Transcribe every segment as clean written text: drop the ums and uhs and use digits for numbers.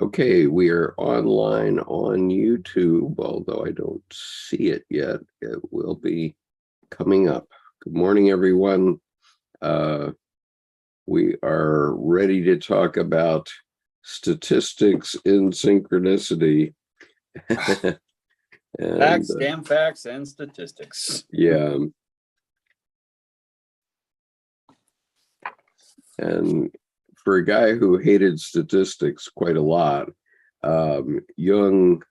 Okay, we are online on YouTube, although I don't see it yet. It will be coming up. Good morning, everyone. Uh, we are ready to talk about statistics in synchronicity. And Facts, damn facts, and statistics. yeah, and for a guy who hated statistics quite a lot, Jung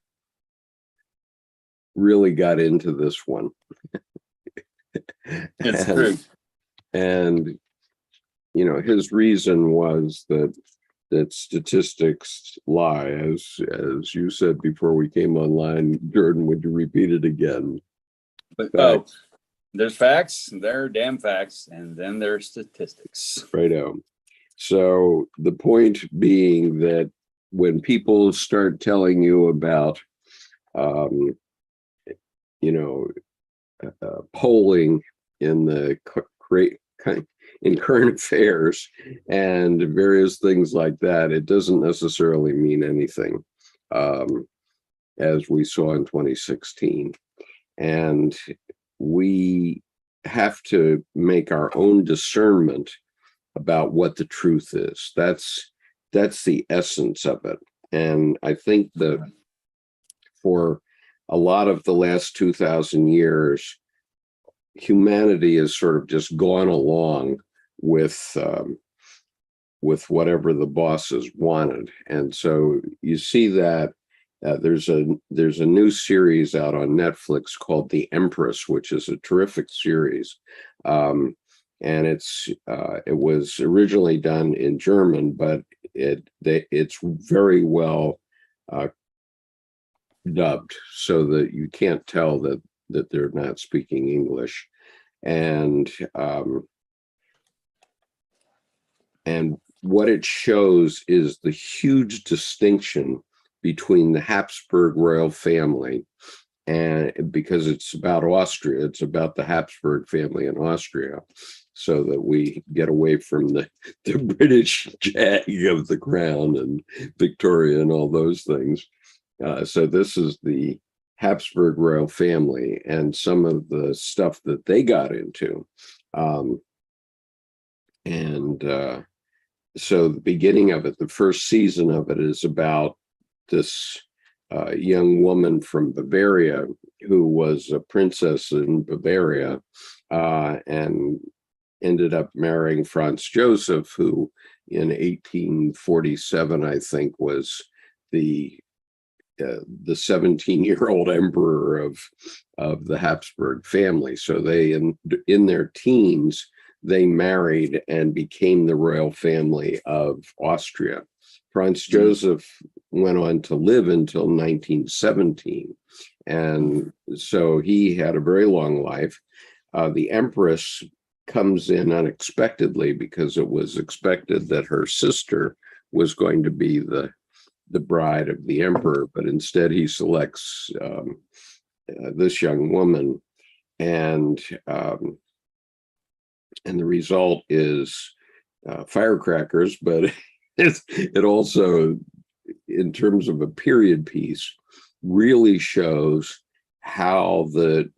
really got into this one. It's true. And his reason was that statistics lie, as you said before we came online. Jordan, would you repeat it again? But there's facts, there are damn facts, and then there's statistics. Righto. So the point being that when people start telling you about, polling in the in current affairs and various things like that, it doesn't necessarily mean anything, as we saw in 2016. And we have to make our own discernment about what the truth is. That's the essence of it. And I think that for a lot of the last 2,000 years, humanity has sort of just gone along with whatever the bosses wanted. And so you see that there's a new series out on Netflix called The Empress, which is a terrific series. And it was originally done in German, but it's very well dubbed, so that you can't tell that they're not speaking English. And what it shows is the huge distinction between the Habsburg royal family, and because it's about Austria, it's about the Habsburg family in Austria, so that we get away from the British jag of the crown and Victoria and all those things. So this is the Habsburg royal family and some of the stuff that they got into. So the beginning of it, the first season of it, is about this young woman from Bavaria who was a princess in Bavaria, and ended up marrying Franz Joseph, who in 1847, I think, was the 17-year-old emperor of the Habsburg family. So they, in their teens, they married and became the royal family of Austria. Franz Joseph went on to live until 1917. And so he had a very long life. The Empress comes in unexpectedly, because it was expected that her sister was going to be the bride of the emperor, but instead he selects this young woman, and the result is firecrackers. But it also, in terms of a period piece, really shows how the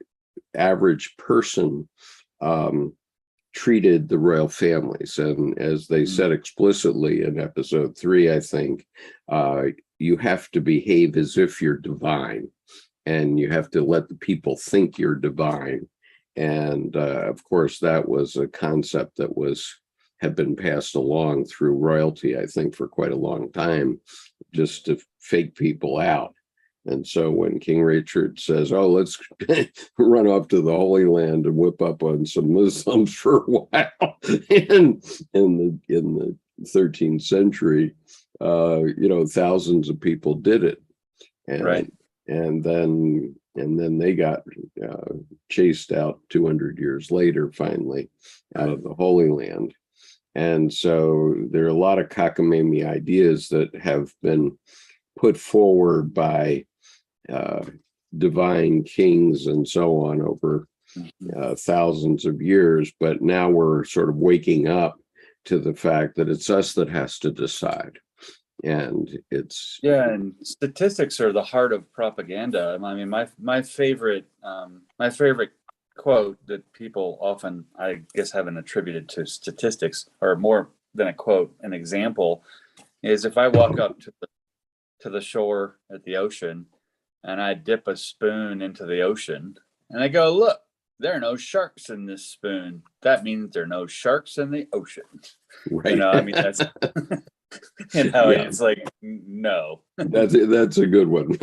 average person treated the royal families. And as they said explicitly in episode 3, I think, you have to behave as if you're divine, and you have to let the people think you're divine. And of course, that was a concept that had been passed along through royalty, I think, for quite a long time, just to fake people out. And so when King Richard says, "Oh, let's run off to the Holy Land and whip up on some Muslims for a while," in the 13th century, thousands of people did it, and Right. and then they got chased out 200 years later, finally, out of the Holy Land. And so there are a lot of cockamamie ideas that have been put forward by divine kings and so on over thousands of years. But now we're sort of waking up to the fact that it's us that has to decide. And it's Yeah, and statistics are the heart of propaganda. I mean, my favorite quote that people often, I guess, haven't attributed to statistics, or more than a quote, an example, is if I walk up to the shore at the ocean and I dip a spoon into the ocean and I go, look, there are no sharks in this spoon. That means there are no sharks in the ocean. right. I mean, that's Yeah. it's like, no. That's a good one.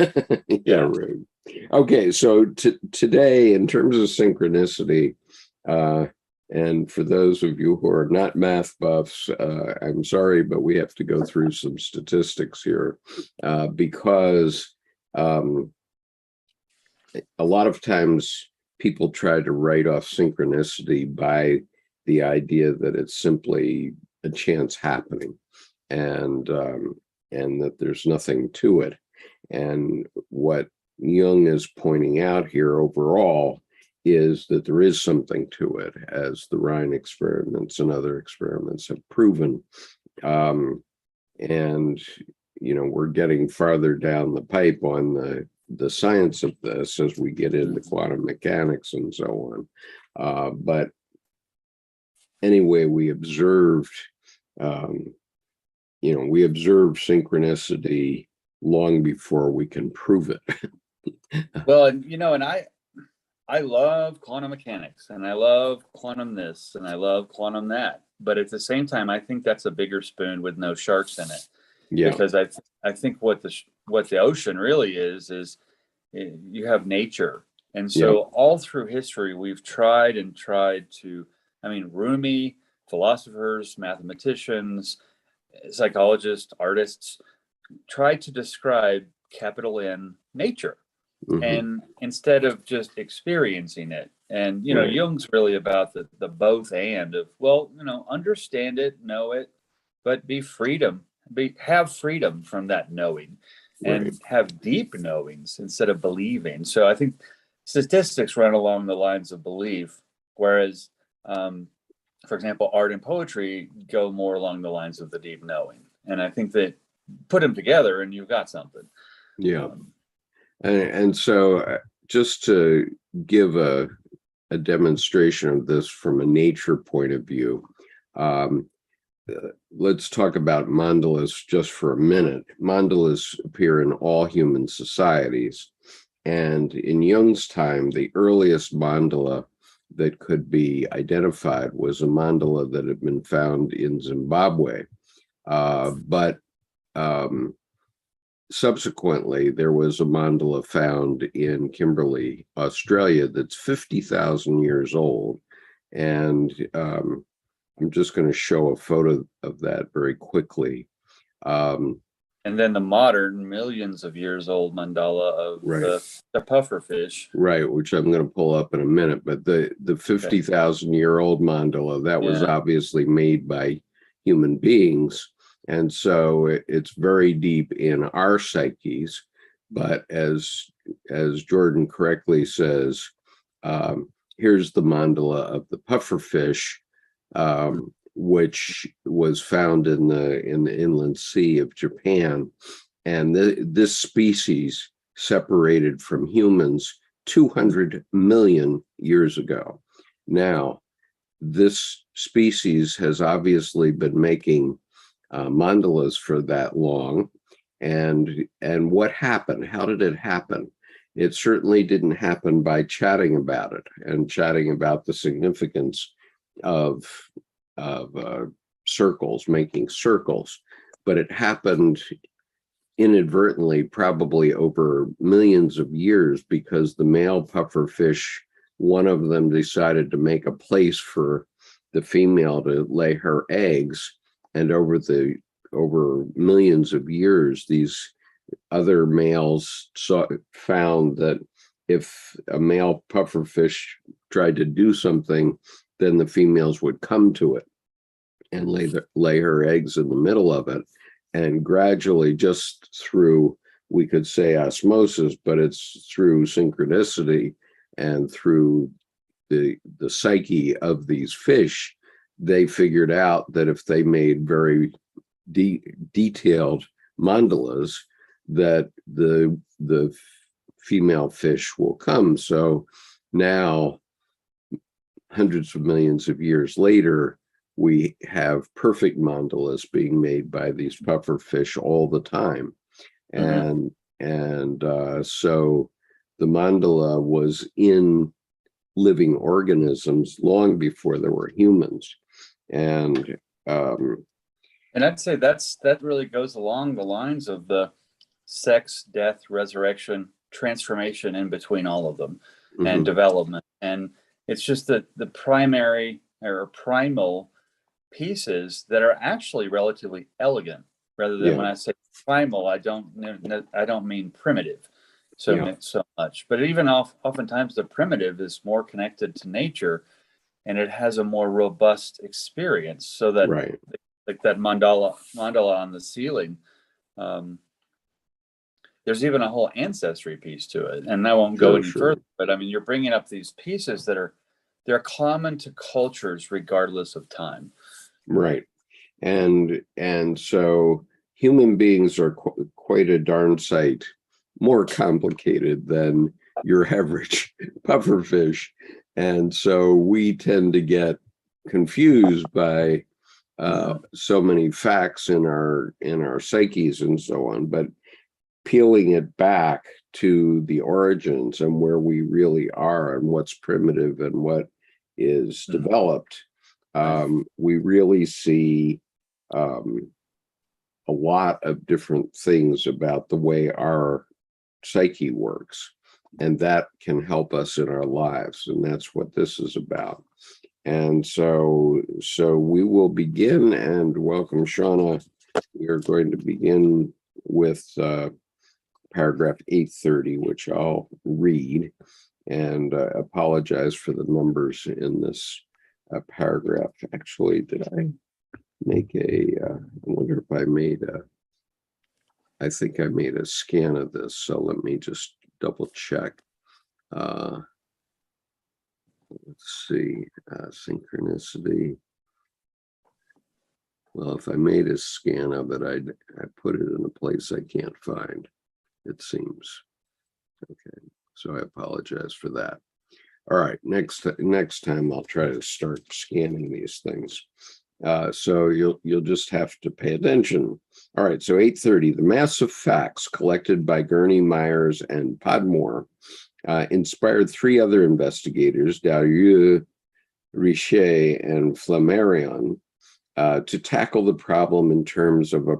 Yeah, right. Okay, so today, in terms of synchronicity, and for those of you who are not math buffs, I'm sorry, but we have to go through some statistics here, because a lot of times people try to write off synchronicity by the idea that it's simply a chance happening, and that there's nothing to it. And what Jung is pointing out here overall is that there is something to it, as the Rhine experiments and other experiments have proven. And we're getting farther down the pipe on the science of this as we get into quantum mechanics and so on. But anyway, we observed synchronicity long before we can prove it. Well, and I love quantum mechanics, and I love quantum this, and I love quantum that. But at the same time, I think that's a bigger spoon with no sharks in it. Yeah. Because I think what the ocean really is you have nature. And so all through history, we've tried to, Rumi, philosophers, mathematicians, psychologists, artists, tried to describe capital N nature. Mm-hmm. And instead of just experiencing it. And, Right. Jung's really about the both and of, understand it, know it, but have freedom from that knowing, and Right. have deep knowings instead of believing. So I think statistics run along the lines of belief, whereas, for example, art and poetry go more along the lines of the deep knowing. And I think that put them together and you've got something. Yeah. And so just to give a demonstration of this from a nature point of view, let's talk about mandalas just for a minute. Mandalas appear in all human societies. And in Jung's time, the earliest mandala that could be identified was a mandala that had been found in Zimbabwe. But subsequently, there was a mandala found in Kimberley, Australia, that's 50,000 years old. And I'm just going to show a photo of that very quickly. And then the modern millions of years old mandala of Right. the puffer fish. Right, which I'm going to pull up in a minute. But the 50,000-year-old mandala, that was obviously made by human beings. And so it's very deep in our psyches. But as Jordan correctly says, here's the mandala of the pufferfish, which was found in the inland sea of Japan. And this species separated from humans 200 million years ago. Now, this species has obviously been making mandalas for that long. And what happened? How did it happen? It certainly didn't happen by chatting about it and chatting about the significance of circles, making circles, but it happened inadvertently, probably over millions of years, because the male pufferfish, one of them decided to make a place for the female to lay her eggs, and over millions of years, these other males found that if a male pufferfish tried to do something, then the females would come to it and lay her eggs in the middle of it. And gradually, just through, we could say osmosis, but it's through synchronicity and through the psyche of these fish, they figured out that if they made very detailed mandalas, that the female fish will come. So now, hundreds of millions of years later, we have perfect mandalas being made by these puffer fish all the time. And so the mandala was in living organisms long before there were humans. And I'd say that really goes along the lines of the sex, death, resurrection, transformation in between all of them, and development. And it's just that the primary or primal pieces that are actually relatively elegant, rather than when I say primal, I don't mean primitive so much. But even oftentimes the primitive is more connected to nature, and it has a more robust experience. So that like that mandala on the ceiling, there's even a whole ancestry piece to it, and I won't go any further. But I mean, you're bringing up these pieces that they're common to cultures regardless of time. Right. And so human beings are quite a darn sight more complicated than your average pufferfish. And so we tend to get confused by so many facts in our psyches and so on. But peeling it back to the origins and where we really are and what's primitive and what is developed, we really see a lot of different things about the way our psyche works, and that can help us in our lives, and that's what this is about. And so we will begin, and welcome, Shauna. We are going to begin with paragraph 830, which I'll read, and apologize for the numbers in this paragraph. Actually, did I make I wonder if I made I think I made a scan of this, so let me just double check. Let's see, synchronicity. Well, if I made a scan of it, I put it in a place I can't find, it seems. Okay, so I apologize for that. All right, next time I'll try to start scanning these things. So you'll just have to pay attention. All right, so 830, the mass of facts collected by Gurney, Myers, and Podmore inspired three other investigators, Dario, Richer, and Flammarion, to tackle the problem in terms of a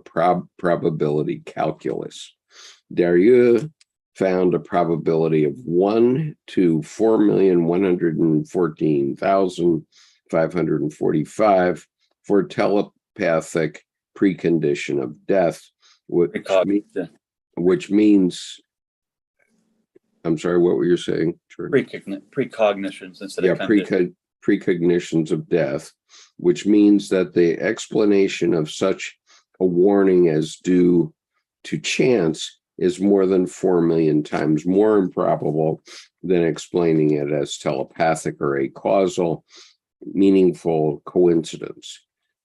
probability calculus. Dario found a probability of 1 to 4,114,545 for telepathic precondition of death, which means, I'm sorry, what were you saying? Precognitions instead of precognitions of death, which means that the explanation of such a warning as due to chance is more than 4 million times more improbable than explaining it as telepathic or acausal, meaningful coincidence.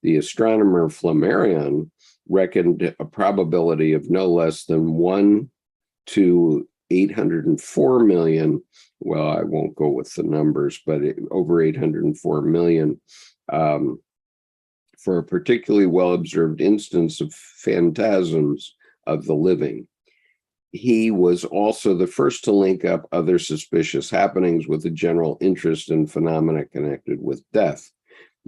The astronomer Flammarion reckoned a probability of no less than 1 to 804 million. Well, I won't go with the numbers, but over 804 million for a particularly well-observed instance of phantasms of the living. He was also the first to link up other suspicious happenings with a general interest in phenomena connected with death.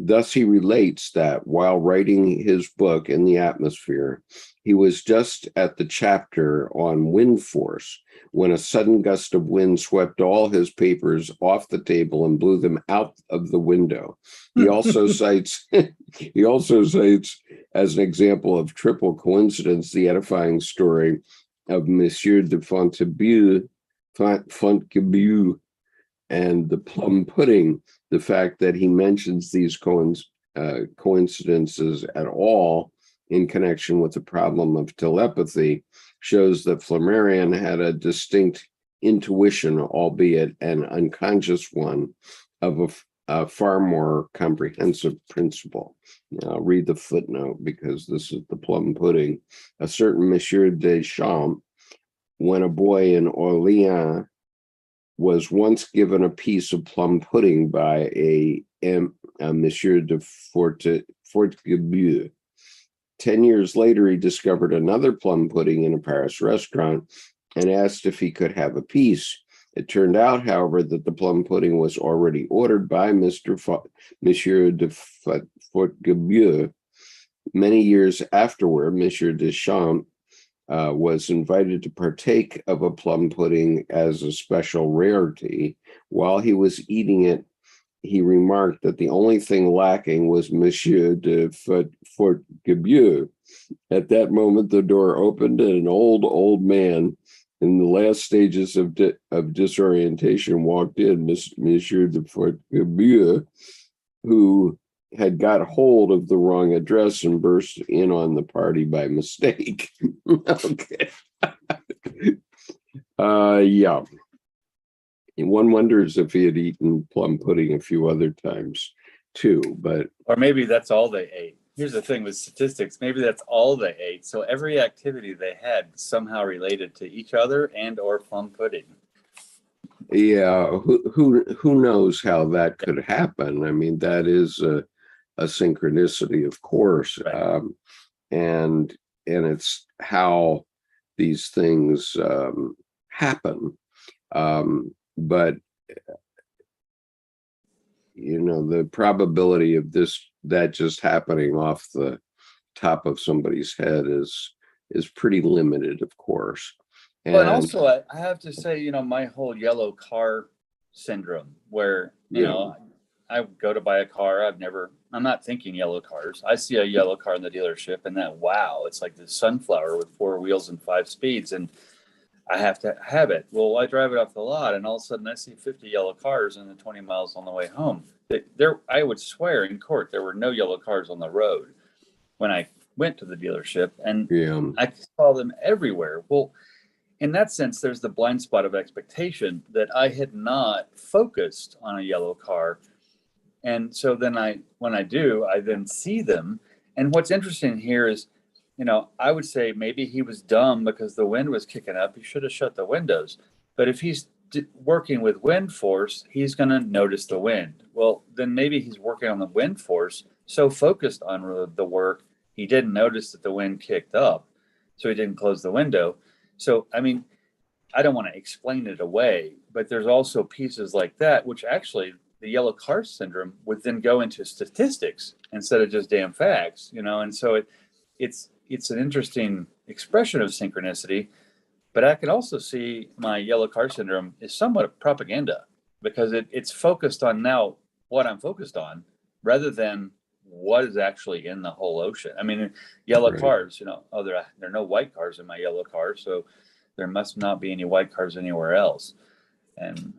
Thus, he relates that while writing his book In the Atmosphere, he was just at the chapter on wind force when a sudden gust of wind swept all his papers off the table and blew them out of the window. He also cites as an example of triple coincidence the edifying story of Monsieur de Fontgibu and the plum pudding. The fact that he mentions these coincidences at all in connection with the problem of telepathy shows that Flammarion had a distinct intuition, albeit an unconscious one, of a far more comprehensive principle. Now, I'll read the footnote because this is the plum pudding. A certain Monsieur Deschamps, when a boy in Orleans, was once given a piece of plum pudding by a Monsieur de Fortescue. 10 years later, he discovered another plum pudding in a Paris restaurant and asked if he could have a piece. It turned out, however, that the plum pudding was already ordered by Monsieur de Fortescue. Many years afterward, Monsieur Deschamps was invited to partake of a plum pudding as a special rarity. While he was eating it, he remarked that the only thing lacking was Monsieur de Fortescue. At that moment, the door opened and an old man in the last stages of disorientation walked in, Monsieur de Fortescue, who had got hold of the wrong address and burst in on the party by mistake. Okay. Yeah. And one wonders if he had eaten plum pudding a few other times too, but. Or maybe that's all they ate. Here's the thing with statistics, maybe that's all they ate. So every activity they had somehow related to each other and or plum pudding. Yeah, who knows how that could happen? I mean, that is a synchronicity, of course, Right. And it's how these things happen. But the probability of that just happening off the top of somebody's head is pretty limited, of course. Well, and also I have to say, my whole yellow car syndrome, where I go to buy a car. I'm not thinking yellow cars. I see a yellow car in the dealership and wow, it's like the sunflower with 4 wheels and 5 speeds. And I have to have it. Well, I drive it off the lot and all of a sudden I see 50 yellow cars in the 20 miles on the way home. I would swear in court, there were no yellow cars on the road when I went to the dealership, and I saw them everywhere. Well, in that sense, there's the blind spot of expectation that I had not focused on a yellow car. And so then when I do, I then see them. And what's interesting here is, I would say maybe he was dumb because the wind was kicking up. He should have shut the windows. But if he's working with wind force, he's going to notice the wind. Well, then maybe he's working on the wind force, so focused on the work, he didn't notice that the wind kicked up. So he didn't close the window. So, I mean, I don't want to explain it away, but there's also pieces like that, which actually the yellow car syndrome would then go into statistics instead of just damn facts, and so it's an interesting expression of synchronicity, but I can also see my yellow car syndrome is somewhat of propaganda because it's focused on now what I'm focused on rather than what is actually in the whole ocean. I mean, yellow cars, there are no white cars in my yellow car, so there must not be any white cars anywhere else. And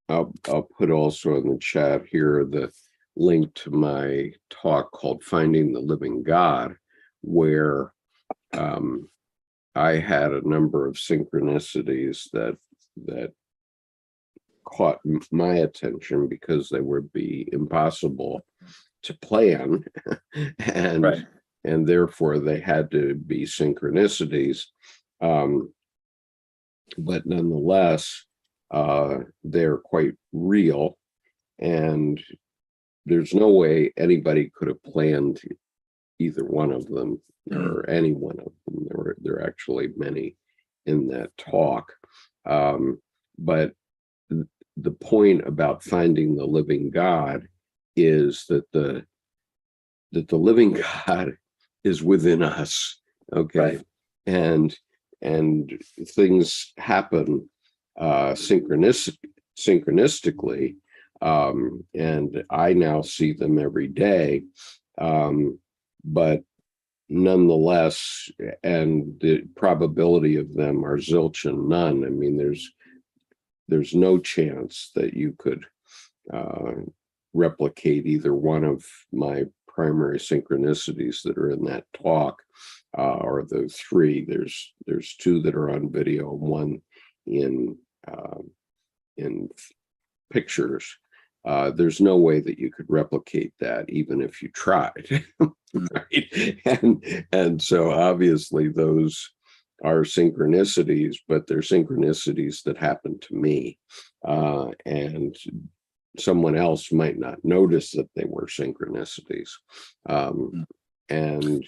I'll put also in the chat here the link to my talk called Finding the Living God, where I had a number of synchronicities that caught my attention because they would be impossible to plan and therefore they had to be synchronicities, but nonetheless they're quite real, and there's no way anybody could have planned either one of them or any one of them. There are actually many in that talk, but the point about finding the living God is that the living God is within us. Okay. And things happen synchronistically, and I now see them every day, but nonetheless, and the probability of them are zilch and none. I mean, there's no chance that you could replicate either one of my primary synchronicities that are in that talk, or the three. There's two that are on video, one in pictures. There's no way that you could replicate that, even if you tried. Right? And so obviously those are synchronicities, but they're synchronicities that happen to me. And someone else might not notice that they were synchronicities. And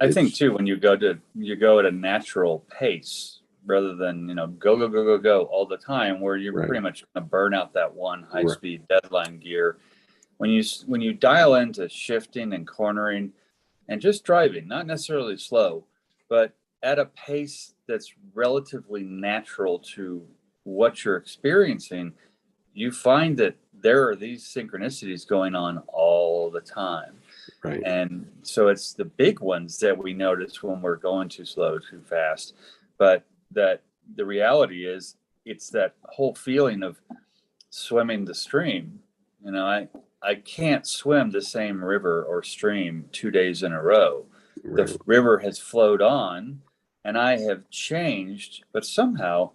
I think too, when you go at a natural pace rather than, go all the time, where you're right. pretty much going to burn out that one high speed deadline gear. When you dial into shifting and cornering and just driving, not necessarily slow, but at a pace that's relatively natural to what you're experiencing, you find that there are these synchronicities going on all the time. Right. And so it's the big ones that we notice when we're going too slow, too fast. But that the reality is, it's that whole feeling of swimming the stream. I can't swim the same river or stream 2 days in a row. Right. The river has flowed on and I have changed, but somehow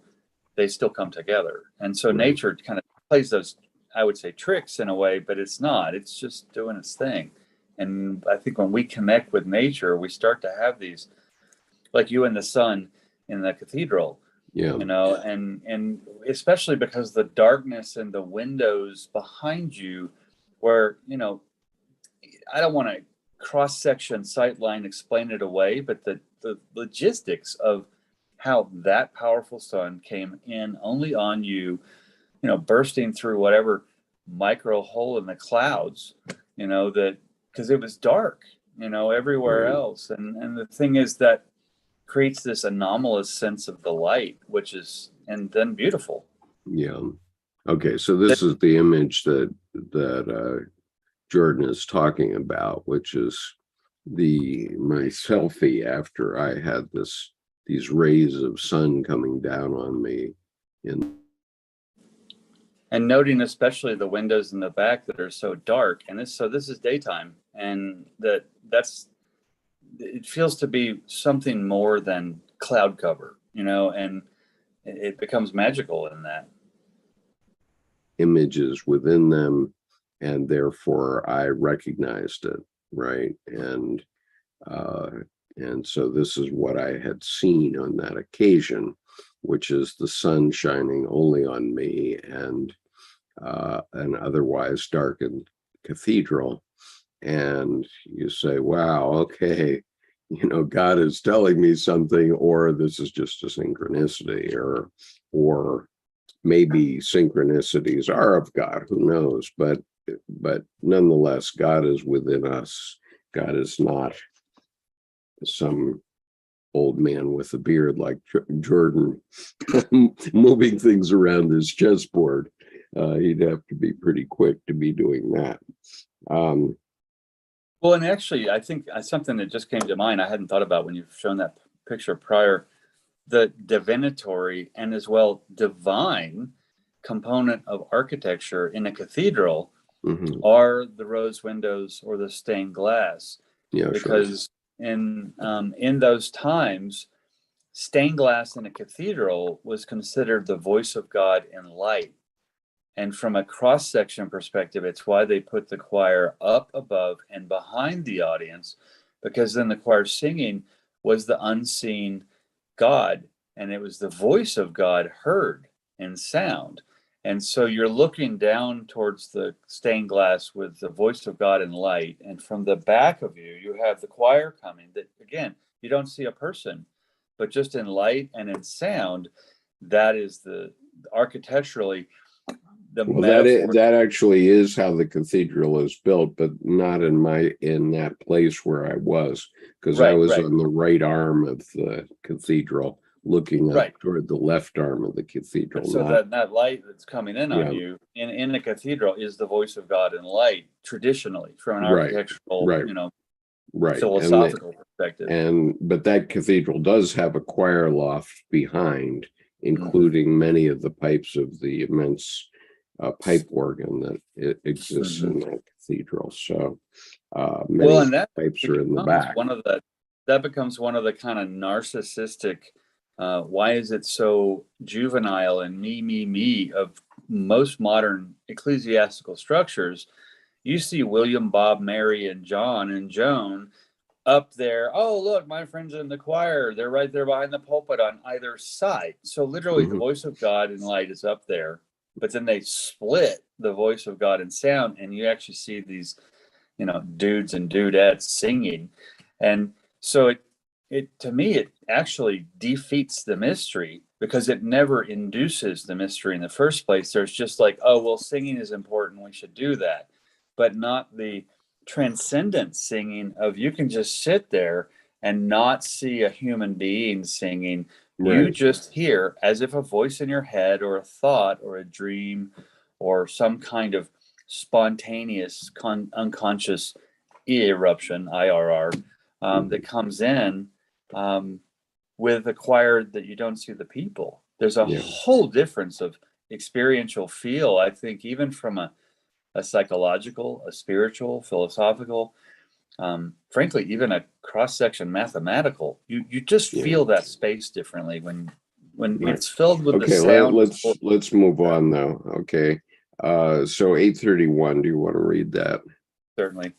they still come together. And so nature kind of plays those, I would say, tricks in a way, but it's not. It's just doing its thing. And I think when we connect with nature, we start to have these, like you and the sun in the cathedral, and especially because the darkness and the windows behind you, where, I don't want to cross-section sightline explain it away, but the logistics of how that powerful sun came in only on you, bursting through whatever micro hole in the clouds, that because it was dark, everywhere else. And the thing is that creates this anomalous sense of the light, which is, and then beautiful. Yeah. Okay. So this is the image that Jordan is talking about, which is my selfie after I had these rays of sun coming down on me. And noting especially the windows in the back that are so dark, and this is daytime, and it feels to be something more than cloud cover, and it becomes magical in that. Images within them, and therefore I recognized it, right? And so this is what I had seen on that occasion, which is the sun shining only on me and an otherwise darkened cathedral. And you say, wow, okay, God is telling me something, or this is just a synchronicity, or maybe synchronicities are of God, who knows? But nonetheless, God is within us. God is not some old man with a beard like Jordan moving things around his chessboard. He'd have to be pretty quick to be doing that. Well, and actually, I think something that just came to mind, I hadn't thought about when you've shown that picture prior, the divinatory and as well divine component of architecture in a cathedral are the rose windows or the stained glass. Yeah, because in those times, stained glass in a cathedral was considered the voice of God in light. And from a cross-section perspective, it's why they put the choir up above and behind the audience, because then the choir singing was the unseen God, and it was the voice of God heard in sound. And so you're looking down towards the stained glass with the voice of God in light, and from the back of you, you have the choir coming that, again, you don't see a person, but just in light and in sound, that is the architecturally that actually is how the cathedral is built, but not in that place where I was, because I was on the right arm of the cathedral, looking up toward the left arm of the cathedral. So that light that's coming in on you in a cathedral is the voice of God in light, traditionally, from an architectural, philosophical perspective. But that cathedral does have a choir loft behind, including many of the pipes of the immense pipe organ that exists in that cathedral. So many pipes are in the back. That becomes one of the kind of narcissistic, why is it so juvenile and me of most modern ecclesiastical structures, you see William, Bob, Mary, and John and Joan up there. Oh, look, my friends in the choir. They're right there behind the pulpit on either side. So literally the voice of God in light is up there, but then they split the voice of God in sound, and you actually see these, dudes and dudettes singing. And so it to me, it actually defeats the mystery, because it never induces the mystery in the first place. There's just like, oh, well, singing is important, we should do that, but not the transcendent singing of, you can just sit there and not see a human being singing. Right. You just hear, as if a voice in your head or a thought or a dream or some kind of spontaneous unconscious eruption, IRR, that comes in with a choir that you don't see the people. There's a whole difference of experiential feel, I think, even from a psychological, a spiritual, philosophical, frankly, even a cross-section mathematical. You just feel that space differently when it's filled with the sound. Let's move on though. Okay. So 831, do you want to read that? Certainly.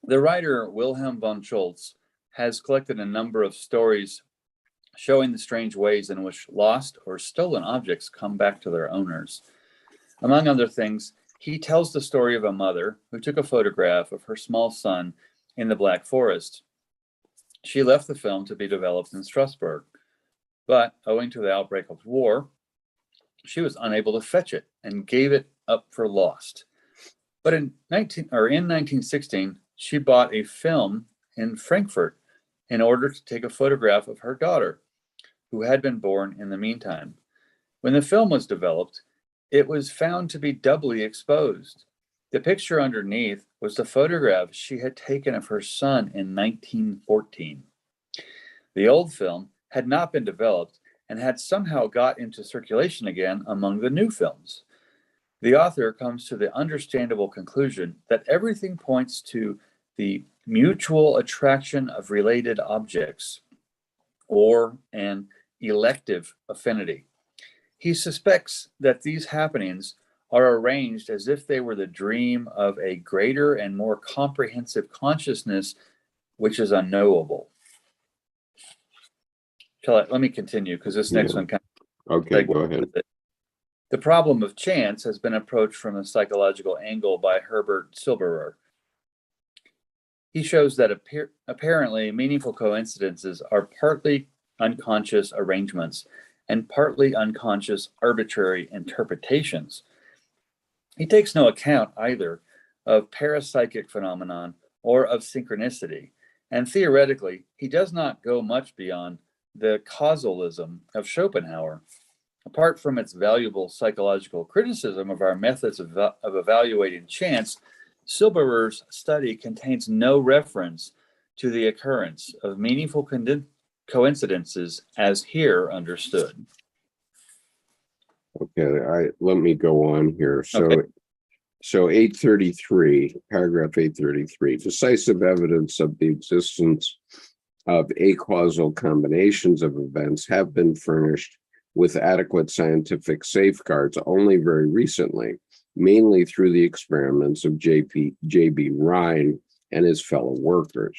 The writer Wilhelm von Schultz has collected a number of stories showing the strange ways in which lost or stolen objects come back to their owners. Among other things, he tells the story of a mother who took a photograph of her small son in the Black Forest. She left the film to be developed in Strasbourg, but owing to the outbreak of war, she was unable to fetch it and gave it up for lost. But in 1916, she bought a film in Frankfurt in order to take a photograph of her daughter, who had been born in the meantime. When the film was developed, it was found to be doubly exposed. The picture underneath was the photograph she had taken of her son in 1914. The old film had not been developed and had somehow got into circulation again among the new films. The author comes to the understandable conclusion that everything points to the mutual attraction of related objects, or an elective affinity. He suspects that these happenings are arranged as if they were the dream of a greater and more comprehensive consciousness, which is unknowable. Let me continue, because this next one kind of... Okay, go ahead. The problem of chance has been approached from a psychological angle by Herbert Silberer. He shows that apparently meaningful coincidences are partly unconscious arrangements and partly unconscious arbitrary interpretations. He takes no account either of parapsychic phenomenon or of synchronicity, and theoretically, he does not go much beyond the causalism of Schopenhauer. Apart from its valuable psychological criticism of our methods of evaluating chance, Silberer's study contains no reference to the occurrence of meaningful coincidences as here understood. Okay, let me go on here. So 833, paragraph 833, decisive evidence of the existence of acausal combinations of events have been furnished with adequate scientific safeguards only very recently, mainly through the experiments of J.B. Rhine and his fellow workers,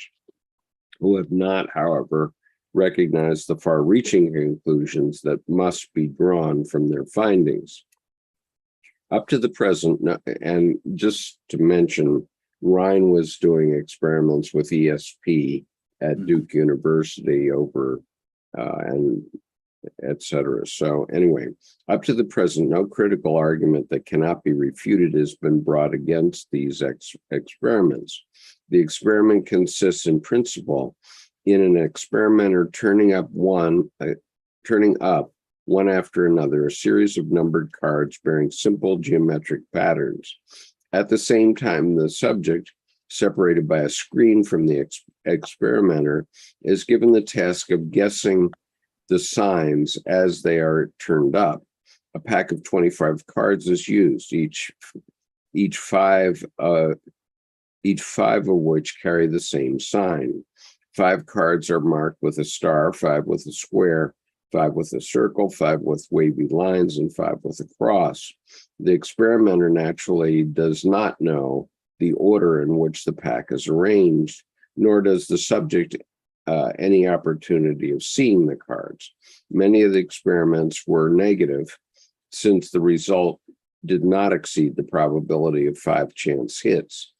who have not, however, recognized the far-reaching conclusions that must be drawn from their findings. Up to the present, and just to mention, Rhine was doing experiments with ESP at Duke University over and etc. So anyway, up to the present, no critical argument that cannot be refuted has been brought against these experiments. The experiment consists in principle in an experimenter turning up one after another a series of numbered cards bearing simple geometric patterns. At the same time, the subject, separated by a screen from the experimenter, is given the task of guessing the signs as they are turned up. A pack of 25 cards is used, each five of which carry the same sign. 5 cards are marked with a star, 5 with a square, 5 with a circle, 5 with wavy lines, and 5 with a cross. The experimenter naturally does not know the order in which the pack is arranged, nor does the subject any opportunity of seeing the cards. Many of the experiments were negative since the result did not exceed the probability of 5 chance hits.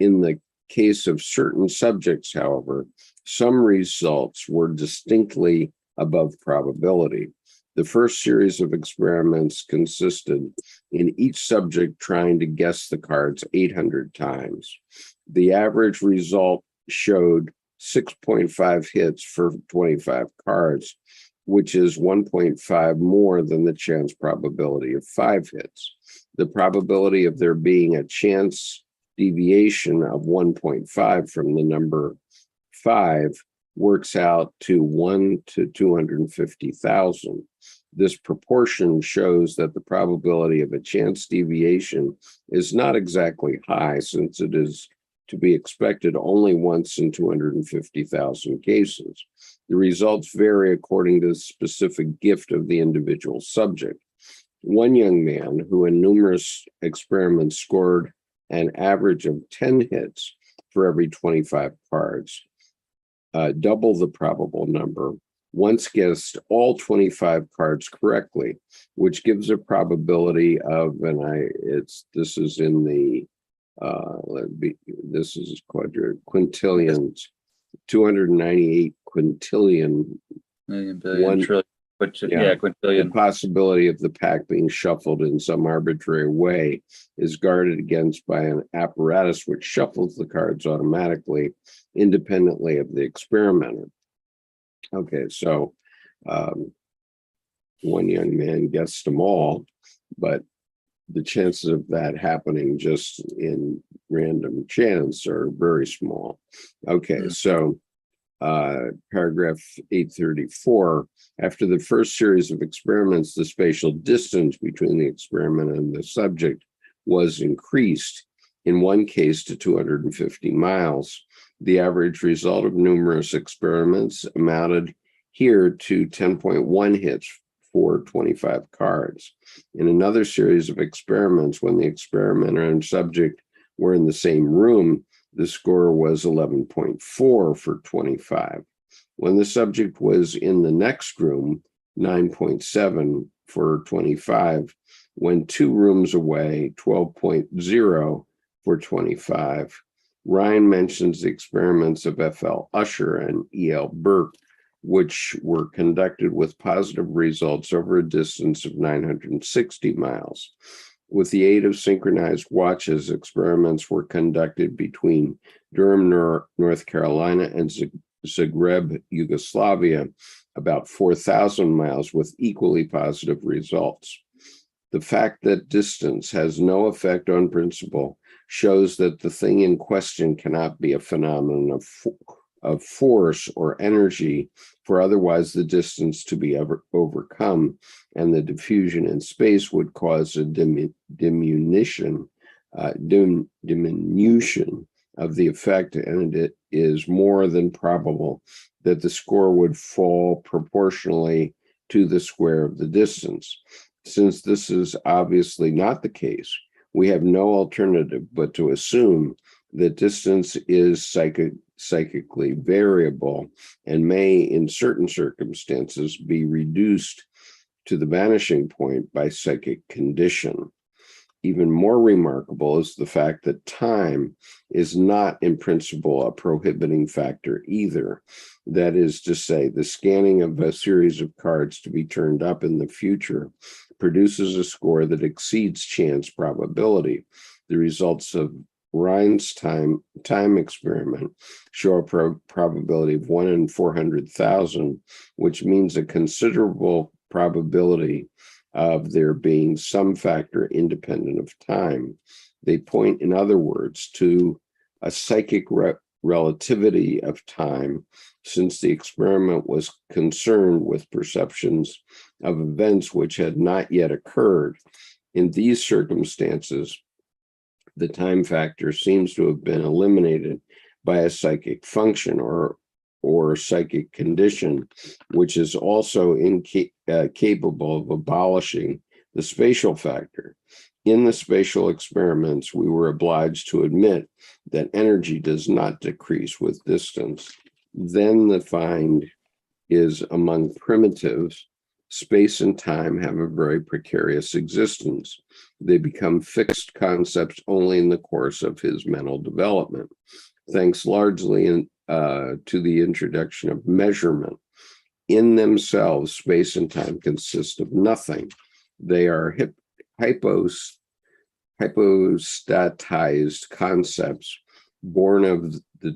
In the case of certain subjects, however, some results were distinctly above probability. The first series of experiments consisted in each subject trying to guess the cards 800 times. The average result showed 6.5 hits for 25 cards, which is 1.5 more than the chance probability of 5 hits. The probability of there being a chance deviation of 1.5 from the number 5 works out to 1 to 250,000. This proportion shows that the probability of a chance deviation is not exactly high, since it is to be expected only once in 250,000 cases. The results vary according to the specific gift of the individual subject. One young man, who in numerous experiments scored an average of 10 hits for every 25 cards, double the probable number, once guessed all 25 cards correctly, which gives a probability of, this is in the this is quintillions, 298 quintillion, million, billion, trillion, quintillion. The possibility of the pack being shuffled in some arbitrary way is guarded against by an apparatus which shuffles the cards automatically, independently of the experimenter. Okay, so one young man guessed them all, but the chances of that happening just in random chance are very small. Okay, so paragraph 834, after the first series of experiments, the spatial distance between the experiment and the subject was increased, in one case to 250 miles. The average result of numerous experiments amounted here to 10.1 hits for 25 cards. In another series of experiments, when the experimenter and subject were in the same room, the score was 11.4 for 25. When the subject was in the next room, 9.7 for 25. When 2 rooms away, 12.0 for 25. Ryan mentions the experiments of F.L. Usher and E.L. Burke, which were conducted with positive results over a distance of 960 miles. With the aid of synchronized watches, experiments were conducted between Durham, North Carolina, and Zagreb, Yugoslavia, about 4,000 miles, with equally positive results. The fact that distance has no effect on principle shows that the thing in question cannot be a phenomenon of force or energy, for otherwise the distance to be overcome and the diffusion in space would cause a diminution of the effect, and it is more than probable that the score would fall proportionally to the square of the distance. Since this is obviously not the case, we have no alternative but to assume that distance is psychically variable and may, in certain circumstances, be reduced to the vanishing point by psychic condition. Even more remarkable is the fact that time is not, in principle, a prohibiting factor either. That is to say, the scanning of a series of cards to be turned up in the future produces a score that exceeds chance probability. The results of Ryan's time experiment show a probability of 1 in 400,000, which means a considerable probability of there being some factor independent of time. They point, in other words, to a psychic relativity of time, since the experiment was concerned with perceptions of events which had not yet occurred. In these circumstances, the time factor seems to have been eliminated by a psychic function, or or psychic condition, which is also capable of abolishing the spatial factor. In the spatial experiments, we were obliged to admit that energy does not decrease with distance. Then the find is among primitives, space and time have a very precarious existence. They become fixed concepts only in the course of his mental development, thanks largely to the introduction of measurement. In themselves, space and time consist of nothing. They are hypostatized concepts born of the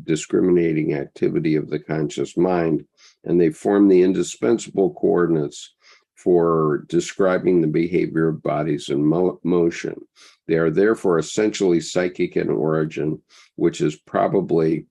discriminating activity of the conscious mind, and they form the indispensable coordinates for describing the behavior of bodies in motion. They are therefore essentially psychic in origin, which is probably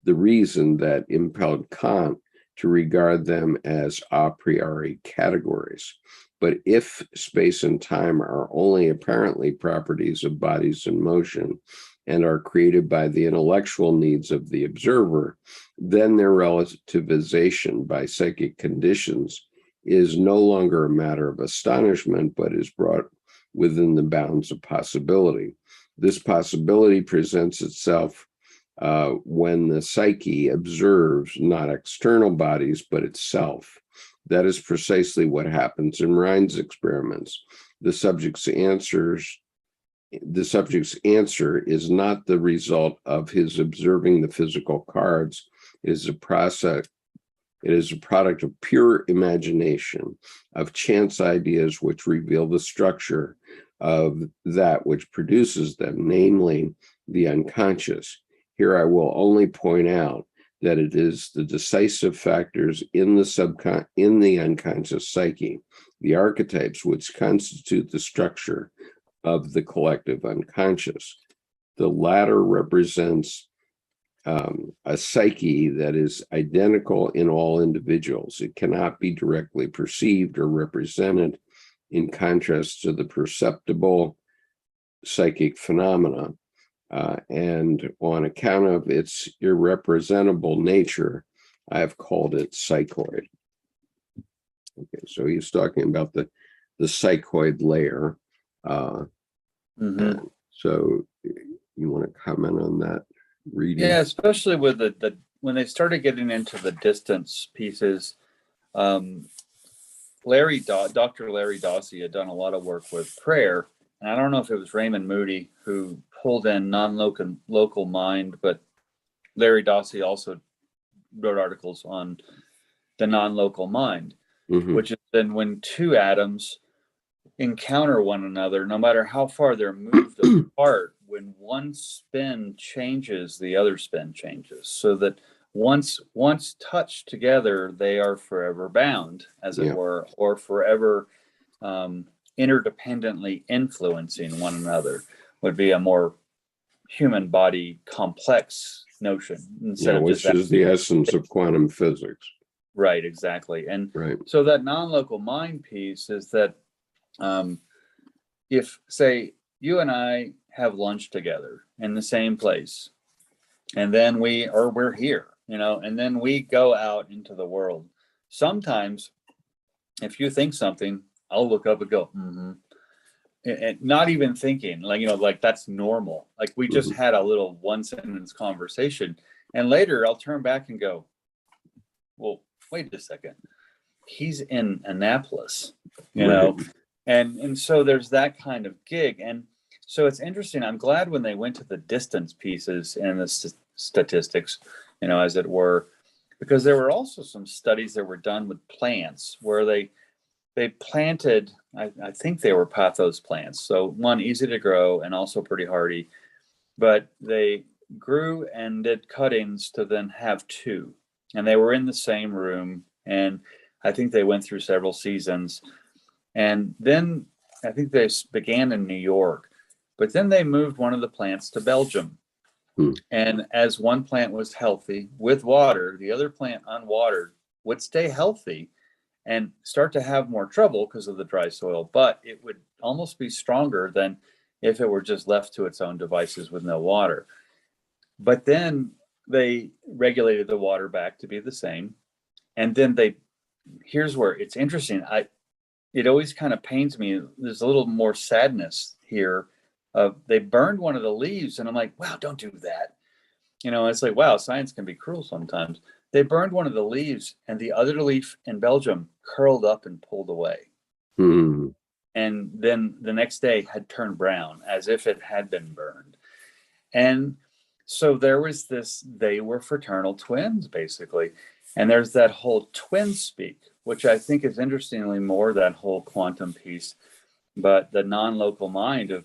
the reason that impelled Kant to regard them as a priori categories. But if space and time are only apparently properties of bodies in motion and are created by the intellectual needs of the observer, then their relativization by psychic conditions is no longer a matter of astonishment, but is brought within the bounds of possibility. This possibility presents itself when the psyche observes not external bodies, but itself. That is precisely what happens in Rhine's experiments. The subject's answer is not the result of his observing the physical cards. It is a product of pure imagination, of chance ideas which reveal the structure of that which produces them, namely the unconscious. Here I will only point out that it is the decisive factors in the unconscious psyche, the archetypes, which constitute the structure of the collective unconscious. The latter represents a psyche that is identical in all individuals. It cannot be directly perceived or represented, in contrast to the perceptible psychic phenomena. And on account of its irrepresentable nature, I have called it psychoid. Okay, so he's talking about the psychoid layer. So you want to comment on that reading? Yeah, especially with the when they started getting into the distance pieces. Dr. Larry Dawsey had done a lot of work with prayer. And I don't know if it was Raymond Moody who pulled in non-local mind, but Larry Dawsey also wrote articles on the non-local mind, which is then when two atoms encounter one another, no matter how far they're moved apart, when one spin changes, the other spin changes. So that once touched together, they are forever bound, as it were, or forever interdependently influencing one another, would be a more human body complex notion, instead of which is the essence of quantum physics. Right, exactly. And so that non-local mind piece is that if, say, you and I have lunch together in the same place, and then we're here, and then we go out into the world. Sometimes if you think something, I'll look up and go, and not even thinking, like that's normal. Like we just had a little one sentence conversation, and later I'll turn back and go, well, wait a second, he's in Annapolis, and so there's that kind of gig. And so it's interesting. I'm glad when they went to the distance pieces and the statistics, as it were, because there were also some studies that were done with plants where they planted, I think they were pothos plants. So one, easy to grow and also pretty hardy, but they grew and did cuttings to then have two, and they were in the same room. And I think they went through several seasons. And then I think they began in New York, but then they moved one of the plants to Belgium. And as one plant was healthy with water, the other plant unwatered would stay healthy and start to have more trouble because of the dry soil, but it would almost be stronger than if it were just left to its own devices with no water. But then they regulated the water back to be the same. And then here's where it's interesting. It always kind of pains me. There's a little more sadness here. They burned one of the leaves, and I'm like, wow, don't do that. It's like, wow, science can be cruel sometimes. They burned one of the leaves, and the other leaf in Belgium curled up and pulled away. Hmm. And then the next day had turned brown, as if it had been burned. And so there was this, they were fraternal twins, basically. And there's that whole twin speak, which I think is interestingly more that whole quantum piece, but the non-local mind of,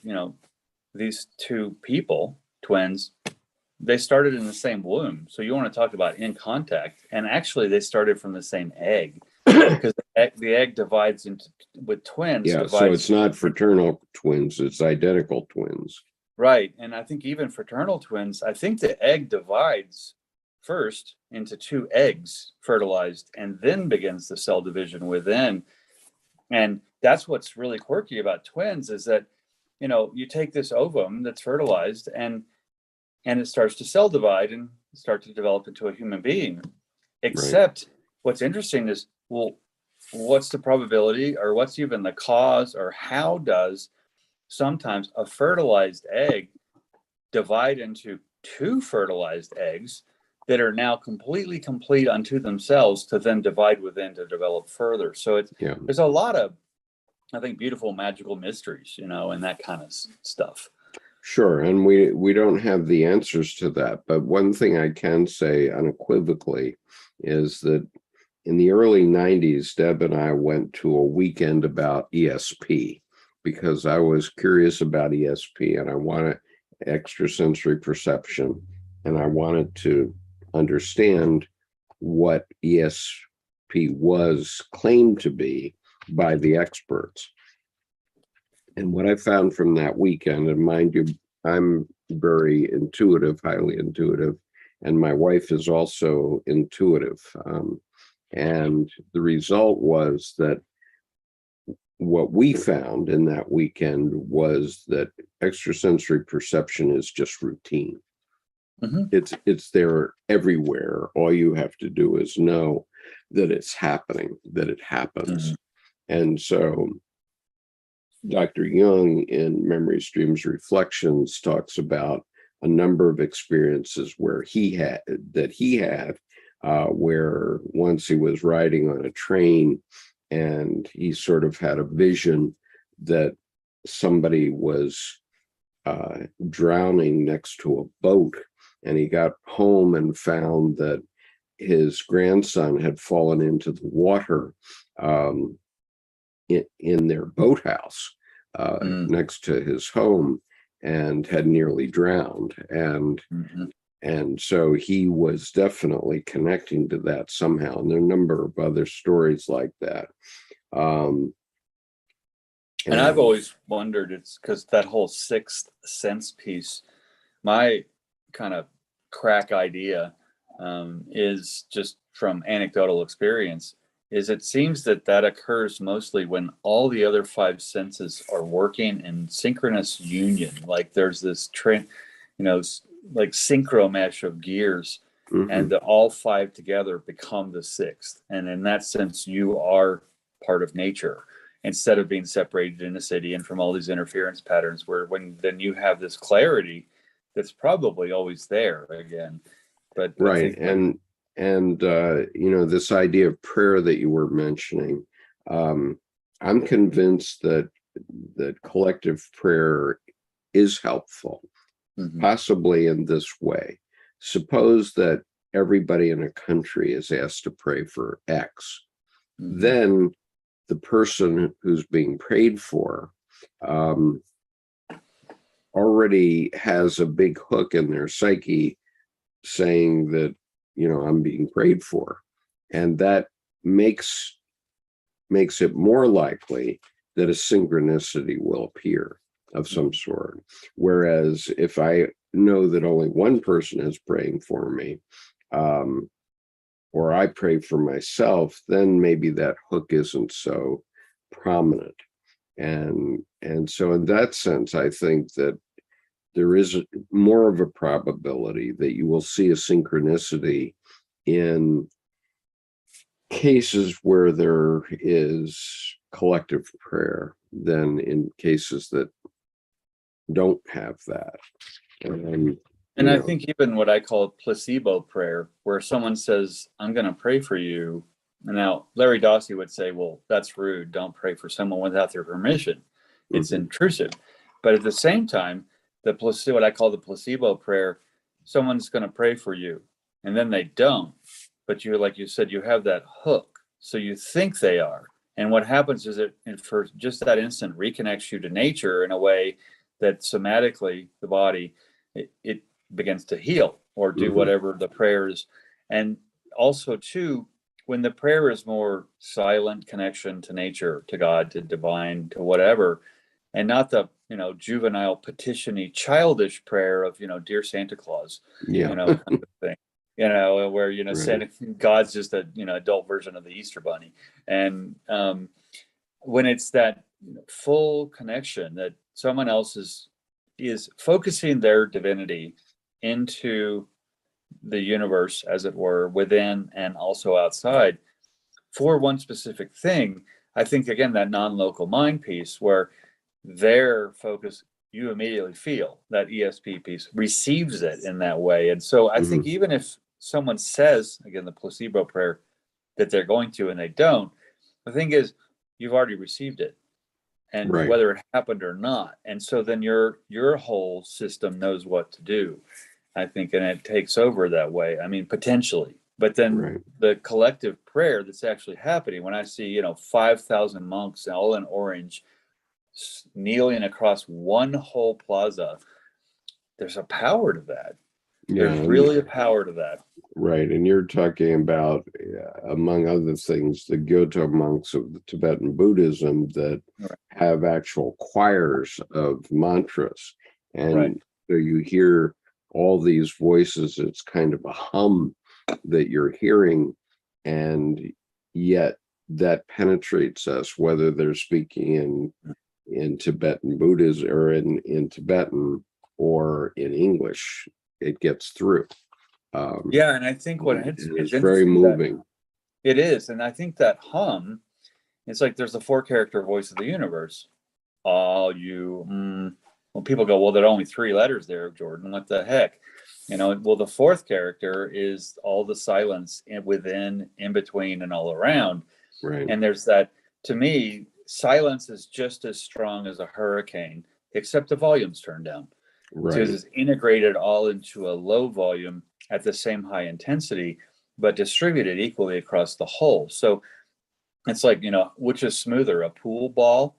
these two people, twins, they started in the same womb. So you want to talk about in contact. And actually they started from the same egg, because the egg divides with twins. Yeah, so it's not fraternal twins, it's identical twins. Right. And I think even fraternal twins, I think the egg divides first into two eggs fertilized, and then begins the cell division within. And that's what's really quirky about twins, is that, you take this ovum that's fertilized, and it starts to cell divide and start to develop into a human being. Except what's interesting is, well, what's the probability, or what's even the cause, or how does sometimes a fertilized egg divide into two fertilized eggs that are now completely complete unto themselves, to then divide within to develop further? So there's a lot of, I think, beautiful magical mysteries, and that kind of stuff. Sure, and we don't have the answers to that, but one thing I can say unequivocally is that in the early 90s, Deb and I went to a weekend about ESP, because I was curious about ESP, and I wanted extrasensory perception, and I wanted to understand what ESP was claimed to be by the experts. And what I found from that weekend, and mind you, I'm very intuitive, highly intuitive, and my wife is also intuitive. And the result was that what we found in that weekend was that extrasensory perception is just routine. Mm-hmm. It's there everywhere. All you have to do is know that it's happening, that it happens. Mm-hmm. And so Dr. Jung in Memory Streams Reflections talks about a number of experiences where he had where once he was riding on a train, and he sort of had a vision that somebody was drowning next to a boat, and he got home and found that his grandson had fallen into the water in their boathouse next to his home, and had nearly drowned. And so he was definitely connecting to that somehow. And there are a number of other stories like that. And I've always wondered, it's because that whole sixth sense piece, my kind of crack idea is just from anecdotal experience, is it seems that occurs mostly when all the other five senses are working in synchronous union. Like there's this like synchro mesh of gears, and all five together become the sixth. And in that sense, you are part of nature, instead of being separated in a city and from all these interference patterns, then you have this clarity that's probably always there again. But right. And this idea of prayer that you were mentioning, I'm convinced that collective prayer is helpful. Possibly in this way. Suppose that everybody in a country is asked to pray for X. Then the person who's being prayed for already has a big hook in their psyche saying that, I'm being prayed for. And that makes it more likely that a synchronicity will appear of some sort. Whereas if I know that only one person is praying for me, or I pray for myself, then maybe that hook isn't so prominent. And so in that sense, I think that there is more of a probability that you will see a synchronicity in cases where there is collective prayer than in cases that don't have that. And I think even what I call placebo prayer, where someone says, I'm going to pray for you. And now Larry Dossey would say, well, that's rude. Don't pray for someone without their permission. It's intrusive. But at the same time, what I call the placebo prayer, someone's going to pray for you and then they don't. But you, like you said, you have that hook. So you think they are. And what happens is it, for just that instant, reconnects you to nature in a way that somatically the body, it begins to heal or do whatever the prayer is. And also, too, when the prayer is more silent connection to nature, to God, to divine, to whatever, and not the, juvenile petition-y childish prayer of, dear Santa Claus, kind of thing, where, Santa, God's just a, adult version of the Easter Bunny. And when it's that full connection that someone else is focusing their divinity into the universe, as it were, within and also outside for one specific thing, I think, again, that non-local mind piece where their focus, you immediately feel that ESP piece receives it in that way. And so I think even if someone says, again, the placebo prayer, that they're going to and they don't, the thing is, you've already received it. And whether it happened or not. And so then your whole system knows what to do, I think, and it takes over that way. I mean, potentially. But then the collective prayer that's actually happening, when I see, 5,000 monks all in orange kneeling across one whole plaza, there's a power to that. There's really a power to that. Right. And you're talking about, among other things, the Gyoto monks of the Tibetan Buddhism that have actual choirs of mantras. And so you hear all these voices. It's kind of a hum that you're hearing. And yet that penetrates us, whether they're speaking in Tibetan Buddhism or in Tibetan or in English. It gets through. And I think it's very moving. It is. And I think that hum, it's like there's the 4-character voice of the universe. Well, people go, well, there are only 3 letters there, Jordan. What the heck? Well, the 4th character is all the silence within, in between, and all around. Right. And there's that, to me, silence is just as strong as a hurricane, except the volume's turned down. Right. Because it's integrated all into a low volume at the same high intensity, but distributed equally across the whole. So it's like, which is smoother, a pool ball,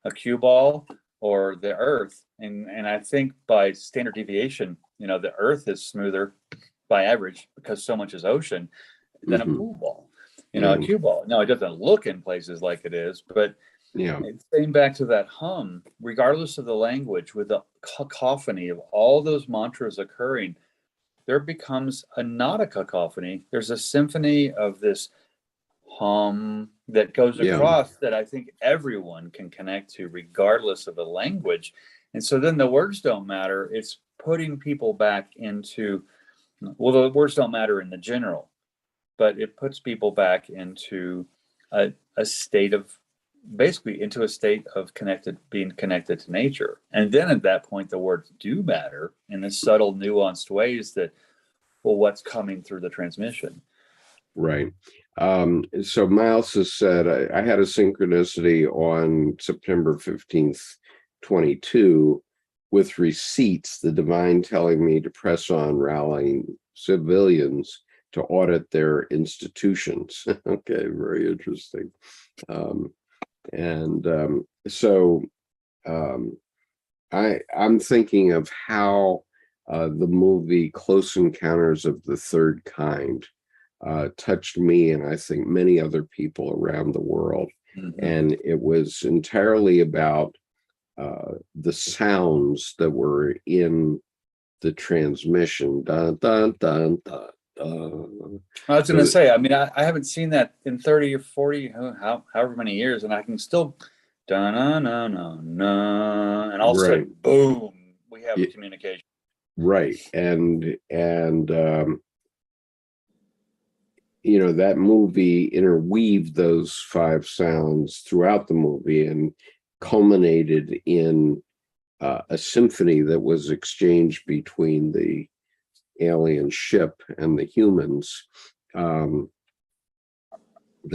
a cue ball, or the earth? And I think by standard deviation, the earth is smoother by average because so much is ocean than a pool ball, a cue ball. No, it doesn't look in places like it is, but it's getting back to that hum, regardless of the language, with the cacophony of all those mantras occurring, there becomes not a cacophony. There's a symphony of this hum that goes across that I think everyone can connect to, regardless of the language. And so then the words don't matter. It's putting people back into, well, the words don't matter in the general, but it puts people back into a state of, basically into a state of being connected to nature. And then at that point, the words do matter in the subtle, nuanced ways that, well, what's coming through the transmission. Right. So Miles has said, I had a synchronicity on September 15th, 22, with receipts, the divine telling me to press on rallying civilians to audit their institutions. Okay, very interesting. So I'm thinking of how the movie Close Encounters of the Third Kind touched me, and I think many other people around the world. And it was entirely about the sounds that were in the transmission. Dun, dun, dun, dun, dun. I was going to say, I mean, I haven't seen that in 30 or 40, however many years, and I can still, and all of a sudden, boom, we have a communication. Right. And you know, that movie interweaved those 5 sounds throughout the movie and culminated in a symphony that was exchanged between the alien ship and the humans, that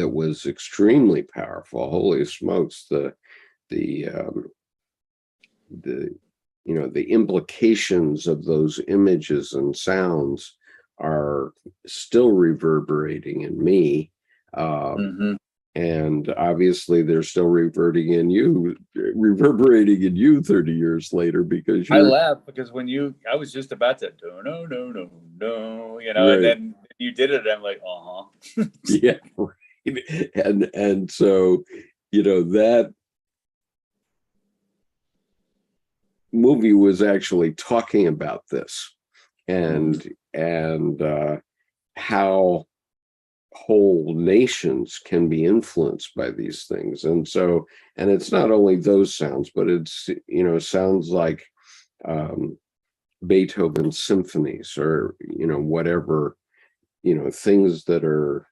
was extremely powerful. Holy smokes, the you know, the implications of those images and sounds are still reverberating in me. And obviously they're still reverberating in you 30 years later, because I laugh because I was just about to no, you know, right. And then you did it. And I'm like, yeah, right. And so, you know, that movie was actually talking about this, and how whole nations can be influenced by these things. And so, and it's not only those sounds, but it's, you know, sounds like Beethoven's symphonies, or, you know, whatever, you know, things that are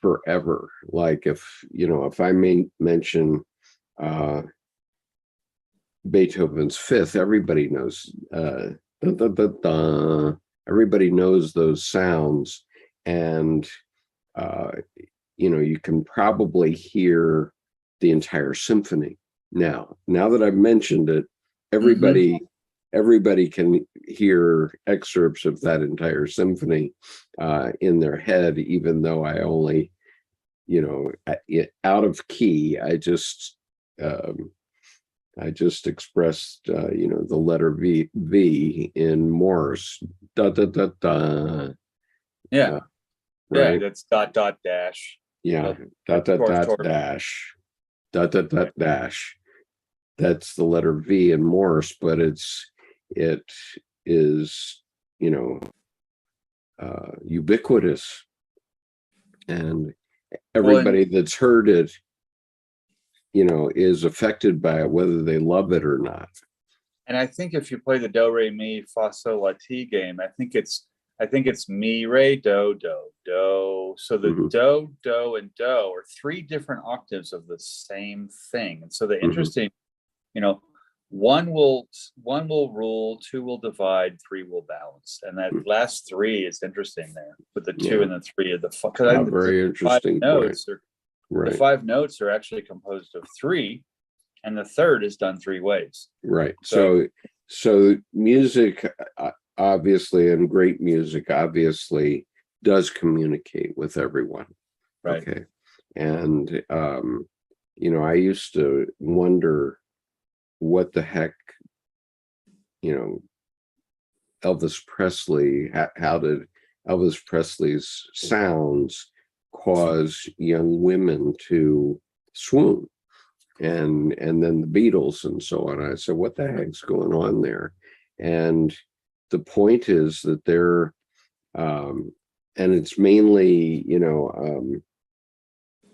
forever. Like, if, you know, if I may mention Beethoven's Fifth, everybody knows everybody knows those sounds. And you know, you can probably hear the entire symphony now that I've mentioned it. Everybody can hear excerpts of that entire symphony in their head, even though I only, you know, out of key, I just expressed, you know, the letter V in Morse. Da da da da. Yeah. Right. Yeah, that's dot dot dash. Yeah. Dot dot dot dash. Dot dot dot dash. That's the letter V in Morse, but it is, you know, ubiquitous, and everybody that's heard it, you know, is affected by it, whether they love it or not. And I think if you play the do re mi fa sol la ti game, I think it's mi re do do do. So the do do and do are 3 different octaves of the same thing. And so the interesting, you know, one will rule, 2 will divide, 3 will balance, and that last 3 is interesting there with the 2 and the 3 of the very interesting point. Right. The 5 notes are actually composed of 3, and the third is done 3 ways. Right. So music, obviously, and great music obviously does communicate with everyone. Right. Okay. And you know, I used to wonder what the heck, you know, Elvis Presley, how did Elvis Presley's sounds cause young women to swoon, and then the Beatles and so on. I said, what the heck's going on there? And the point is that they're and it's mainly, you know,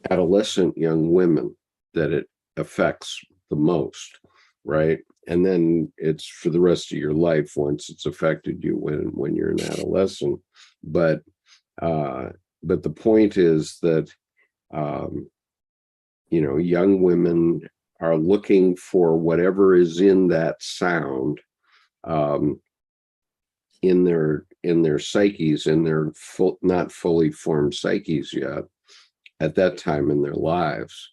adolescent young women that it affects the most, right? And then it's for the rest of your life once it's affected you when you're an adolescent. But the point is that you know, young women are looking for whatever is in that sound, in their psyches, in their not fully formed psyches yet at that time in their lives.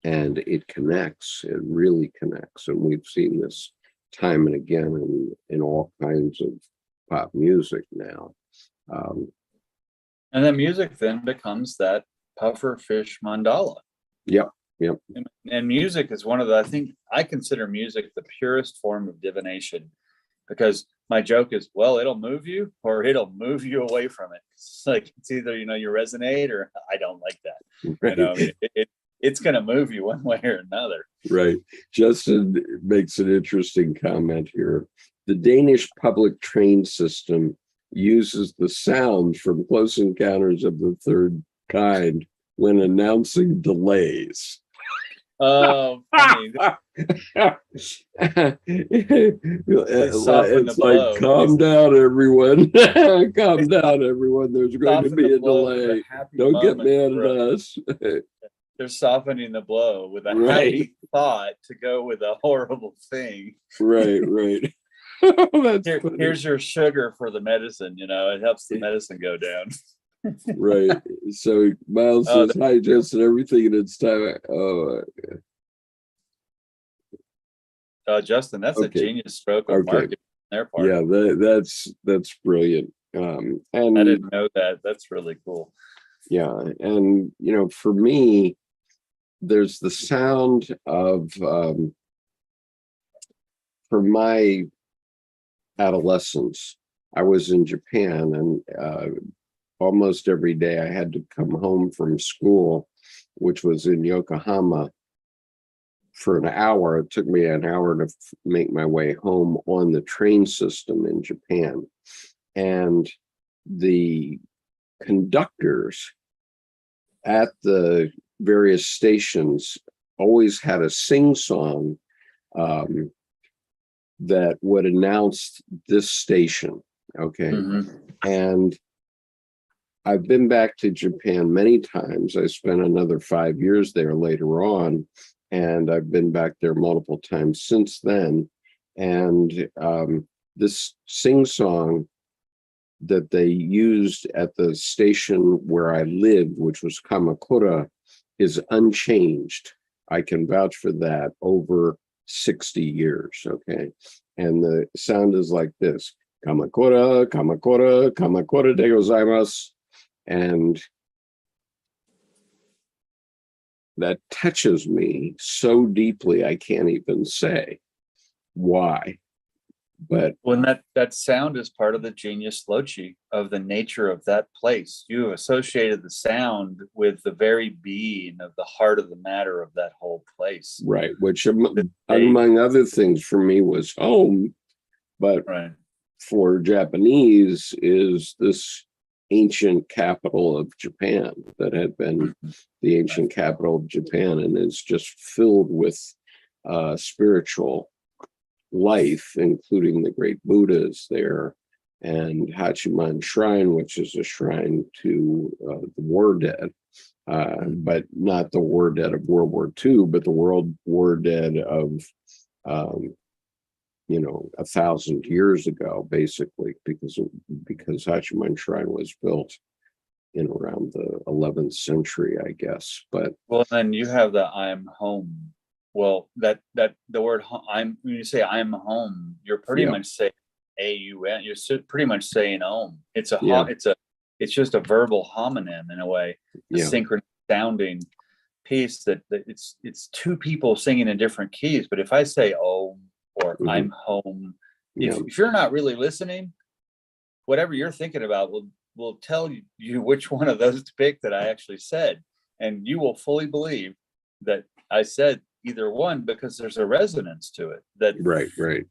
And it connects, it really connects. And we've seen this time and again in all kinds of pop music now. And then music then becomes that puffer fish mandala. Yep. And music is I consider music the purest form of divination, because my joke is, well, it'll move you or it'll move you away from it. It's like, it's either, you know, you resonate or I don't like that. Right. You know, it's going to move you one way or another. Right. Justin makes an interesting comment here. The Danish public train system uses the sound from Close Encounters of the Third Kind when announcing delays. Oh, funny. Soften the It's like, blow. calm down, everyone. Calm down, everyone. There's going to Soften the be a blow with a delay. happy Don't get moment, mad at right? us. They're softening the blow with a Right. happy thought to go with a horrible thing. Right. That's funny. Here's your sugar for the medicine. It helps the medicine go down. Right. So Miles Oh, says, hi, Justin, everything in its time. Justin, that's a Okay. genius stroke of Okay. marketing on their part. Yeah, that's brilliant. And I didn't know that. That's really cool. yeah, and for me, there's the sound of for my adolescence, I was in Japan, and almost every day I had to come home from school, which was in Yokohama, for an hour. It took me an hour to make my way home on the train system in Japan. And the conductors at the various stations always had a sing-song that would announce this station. Okay. Mm-hmm. And I've been back to Japan many times. I spent another 5 years there later on, and I've been back there multiple times since then. And this sing-song that they used at the station where I lived, which was Kamakura, is unchanged. I can vouch for that over 60 years, okay? And the sound is like this: Kamakura, Kamakura, Kamakura de gozaimasu. And that touches me so deeply, I can't even say why. But when that sound is part of the genius loci of the nature of that place, you associated the sound with the very being of the heart of the matter of that whole place. Right, which among other things for me was home, but right. For Japanese is this ancient capital of Japan that had been the ancient capital of Japan, and is just filled with spiritual life, including the great Buddhas there, and Hachiman Shrine, which is a shrine to the war dead, but not the war dead of World War II, but the war dead of 1,000 years ago, basically, because Hachiman Shrine was built in around the 11th century, I guess. But then you have the "I'm home." Well, that the word when you say "I'm home," you're pretty much saying AUN. You're pretty much saying "om." It's just a verbal homonym in a way, a synchronous sounding piece that it's two people singing in different keys. But if I say "om" or "I'm home," if you're not really listening, whatever you're thinking about will tell you which one of those to pick that I actually said, and you will fully believe that I said either one because there's a resonance to it. That right.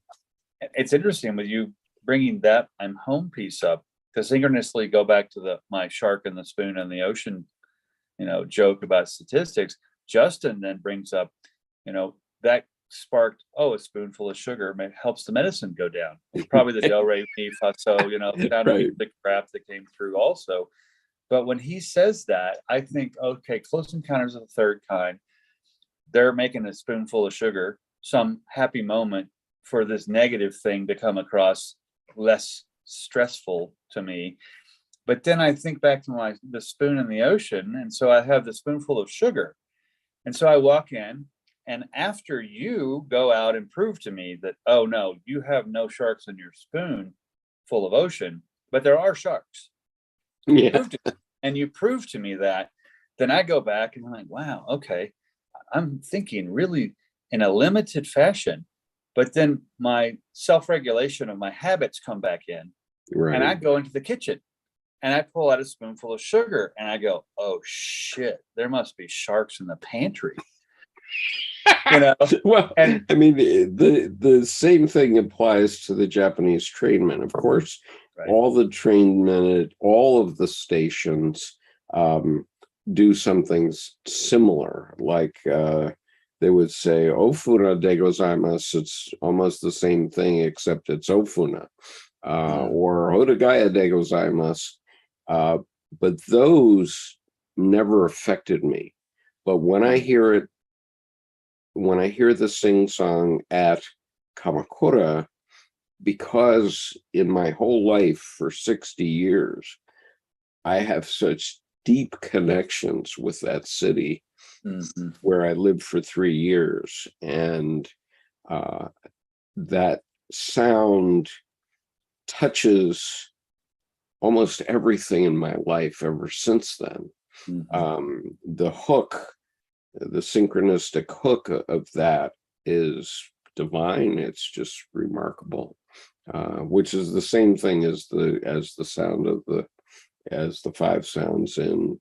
It's interesting with you bringing that "I'm home" piece up to synchronously go back to my shark and the spoon and the ocean, joke about statistics. Justin then brings up, that sparked, a spoonful of sugar helps the medicine go down. It's probably the del re mi fa so, the crap that came through also. But when he says that, I think, okay, Close Encounters of the Third Kind, they're making a spoonful of sugar, some happy moment for this negative thing to come across less stressful to me. But then I think back to the spoon in the ocean, and so I have the spoonful of sugar. And so I walk in, and after you go out and prove to me that, oh no, you have no sharks in your spoon full of ocean, but there are sharks. And you prove to me that, then I go back and I'm like, wow, okay, I'm thinking really in a limited fashion. But then my self-regulation of my habits come back in, and I go into the kitchen and I pull out a spoonful of sugar and I go, oh shit, there must be sharks in the pantry. Well, and I mean, the same thing applies to the Japanese trainmen. Of course, all the trainmen at all of the stations do some things similar. Like they would say ofuna de gozaimasu. It's almost the same thing, except it's ofuna, or hodagaya de gozaimasu. But those never affected me. But when I hear it, when I hear the sing song at Kamakura, because in my whole life for 60 years, I have such deep connections with that city where I lived for 3 years. And that sound touches almost everything in my life ever since then. The hook, the synchronistic hook of that is divine. It's just remarkable, which is the same thing as the sound of the 5 sounds in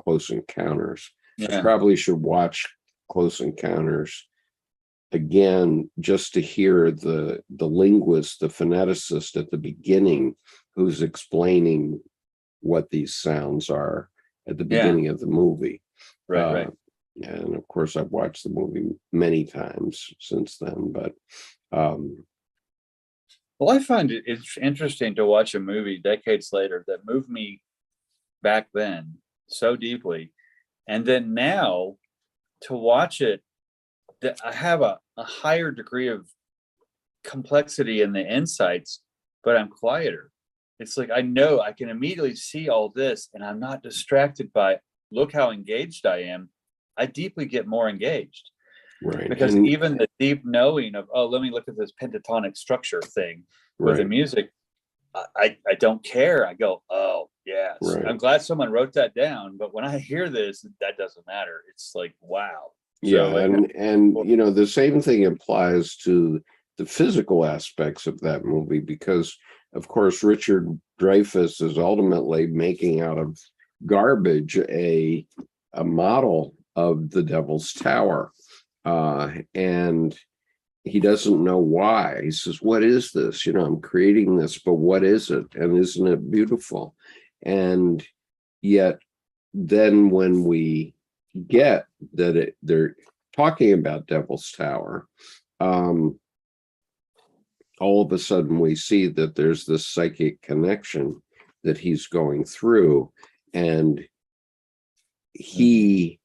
Close Encounters. I probably should watch Close Encounters again just to hear the linguist, the phoneticist at the beginning, who's explaining what these sounds are at the beginning of the movie. Right. And of course, I've watched the movie many times since then. But well, I find it's interesting to watch a movie decades later that moved me back then so deeply, and then now to watch it, that I have a higher degree of complexity in the insights, but I'm quieter. It's like I know I can immediately see all this, and I'm not distracted by look how engaged I am. I deeply get more engaged. Right. Because even the deep knowing of, oh, let me look at this pentatonic structure thing with the music, I don't care. I go, oh, yes. Right. I'm glad someone wrote that down. But when I hear this, that doesn't matter. It's like, wow. Yeah. And you know, the same thing applies to the physical aspects of that movie, because, of course, Richard Dreyfuss is ultimately making out of garbage a model of the Devil's Tower. And he doesn't know why. He says, what is this? You know, I'm creating this, but what is it? And isn't it beautiful? And yet then when we get that they're talking about Devil's Tower, all of a sudden we see that there's this psychic connection that he's going through, and he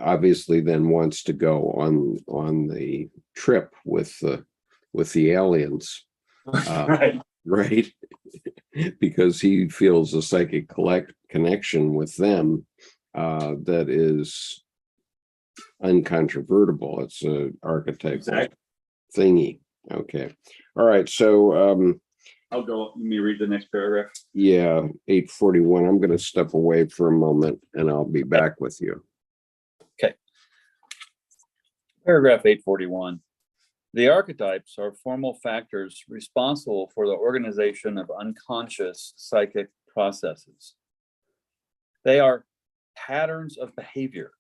obviously then wants to go on the trip with the aliens, right? Because he feels a psychic connection with them that is uncontrovertible. It's an archetypal thingy. Okay, all right. So I'll go. Let me read the next paragraph. Yeah, 841. I'm going to step away for a moment, and I'll be back with you. Okay. Paragraph 841. The archetypes are formal factors responsible for the organization of unconscious psychic processes. They are patterns of behavior.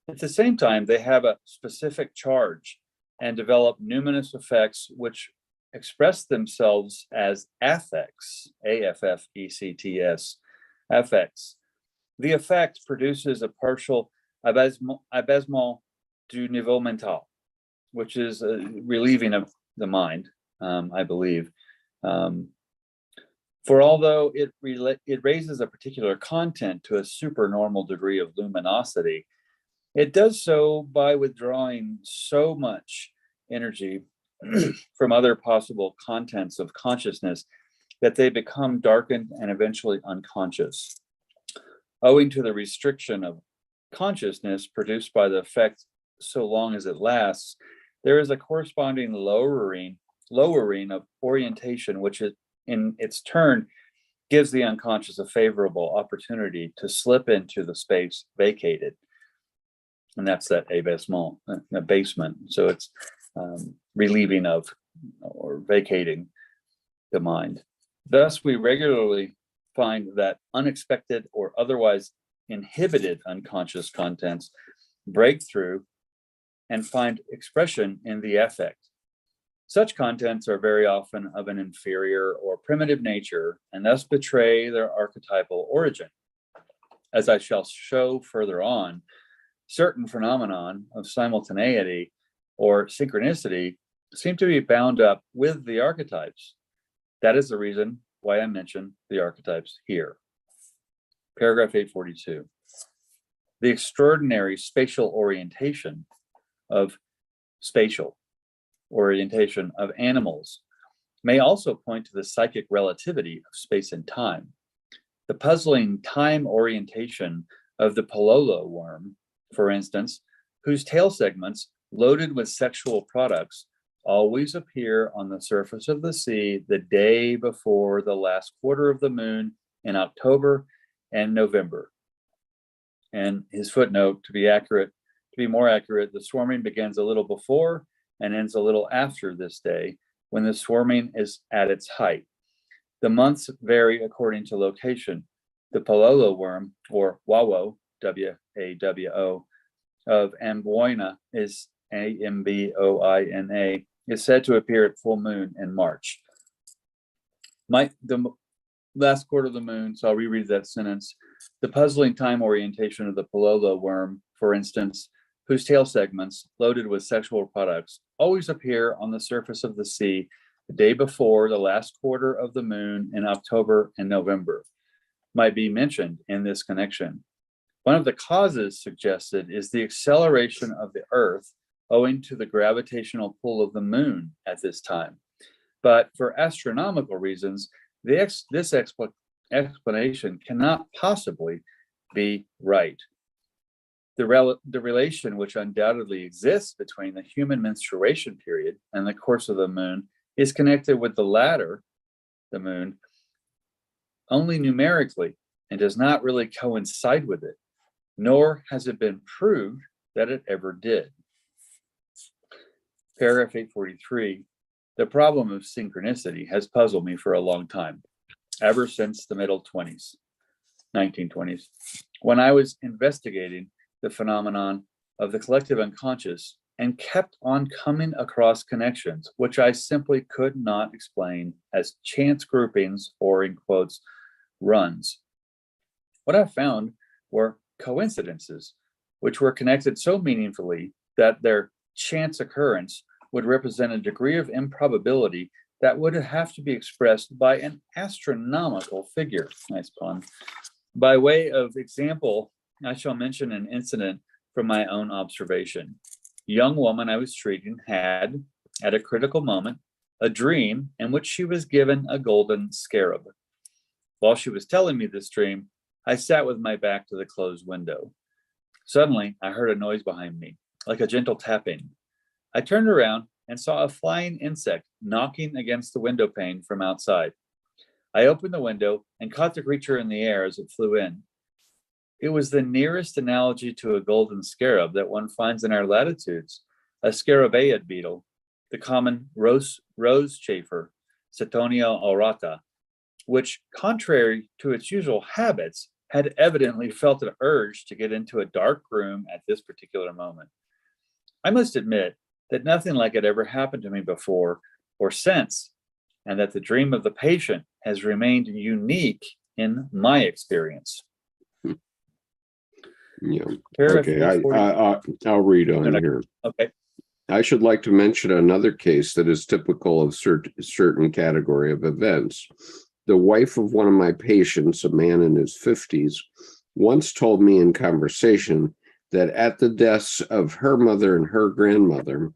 At the same time, they have a specific charge and develop numinous effects which express themselves as affects, A-F-F-E-C-T-S, affects. The effect produces a partial abaissement du niveau mental, which is a relieving of the mind, I believe. For although it raises a particular content to a supernormal degree of luminosity, it does so by withdrawing so much energy from other possible contents of consciousness that they become darkened and eventually unconscious. Owing to the restriction of consciousness produced by the effect so long as it lasts, there is a corresponding lowering of orientation, which in its turn gives the unconscious a favorable opportunity to slip into the space vacated. And that's that abaissement, abasement. So it's relieving of or vacating the mind. Thus, we regularly find that unexpected or otherwise inhibited unconscious contents break through and find expression in the affect. Such contents are very often of an inferior or primitive nature and thus betray their archetypal origin. As I shall show further on, certain phenomenon of simultaneity or synchronicity seem to be bound up with the archetypes. That is the reason why I mention the archetypes here. Paragraph 842. The extraordinary spatial orientation of animals may also point to the psychic relativity of space and time. The puzzling time orientation of the Pololo worm, for instance, whose tail segments, loaded with sexual products, always appear on the surface of the sea the day before the last quarter of the moon in October and November. And his footnote, to be more accurate, the swarming begins a little before and ends a little after this day, when the swarming is at its height. The months vary according to location. The Pololo worm, or Wawo, W-A-W-O, of Amboina is A-M-B-O-I-N-A, is said to appear at full moon in March. The last quarter of the moon, so I'll reread that sentence. The puzzling time orientation of the Pololo worm, for instance, whose tail segments, loaded with sexual products, always appear on the surface of the sea the day before the last quarter of the moon in October and November, might be mentioned in this connection. One of the causes suggested is the acceleration of the Earth owing to the gravitational pull of the moon at this time. But for astronomical reasons, this explanation cannot possibly be right. The relation which undoubtedly exists between the human menstruation period and the course of the moon is connected with the latter, the moon, only numerically and does not really coincide with it, nor has it been proved that it ever did. Paragraph 843, the problem of synchronicity has puzzled me for a long time, ever since the middle 1920s, when I was investigating the phenomenon of the collective unconscious and kept on coming across connections which I simply could not explain as chance groupings or, in quotes, runs. What I found were coincidences which were connected so meaningfully that their chance occurrence would represent a degree of improbability that would have to be expressed by an astronomical figure. Nice pun. By way of example, I shall mention an incident from my own observation. A young woman I was treating had, at a critical moment, a dream in which she was given a golden scarab. While she was telling me this dream, I sat with my back to the closed window. Suddenly, I heard a noise behind me, like a gentle tapping. I turned around and saw a flying insect knocking against the window pane from outside. I opened the window and caught the creature in the air as it flew in. It was the nearest analogy to a golden scarab that one finds in our latitudes, a scarabaeid beetle, the common rose chafer, Setonia aurata, which, contrary to its usual habits, had evidently felt an urge to get into a dark room at this particular moment. I must admit that nothing like it ever happened to me before or since, and that the dream of the patient has remained unique in my experience. Yeah. Okay. I'll read on here. Okay. I should like to mention another case that is typical of certain category of events. The wife of one of my patients, a man in his 50s, once told me in conversation that at the deaths of her mother and her grandmother,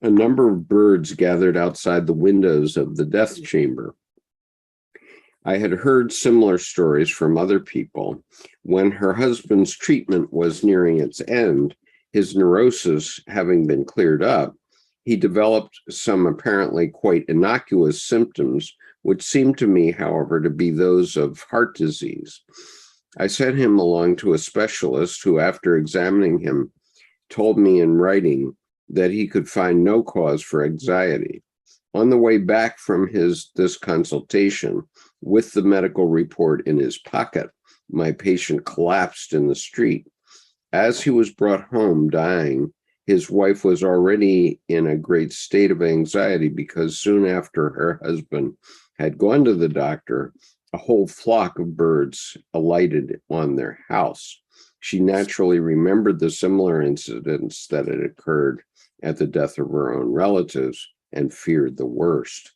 a number of birds gathered outside the windows of the death chamber. I had heard similar stories from other people. When her husband's treatment was nearing its end, his neurosis having been cleared up, he developed some apparently quite innocuous symptoms, which seemed to me, however, to be those of heart disease. I sent him along to a specialist who, after examining him, told me in writing that he could find no cause for anxiety. On the way back from this consultation, with the medical report in his pocket, my patient collapsed in the street. As he was brought home dying, his wife was already in a great state of anxiety because soon after her husband had gone to the doctor, a whole flock of birds alighted on their house. She naturally remembered the similar incidents that had occurred at the death of her own relatives and feared the worst.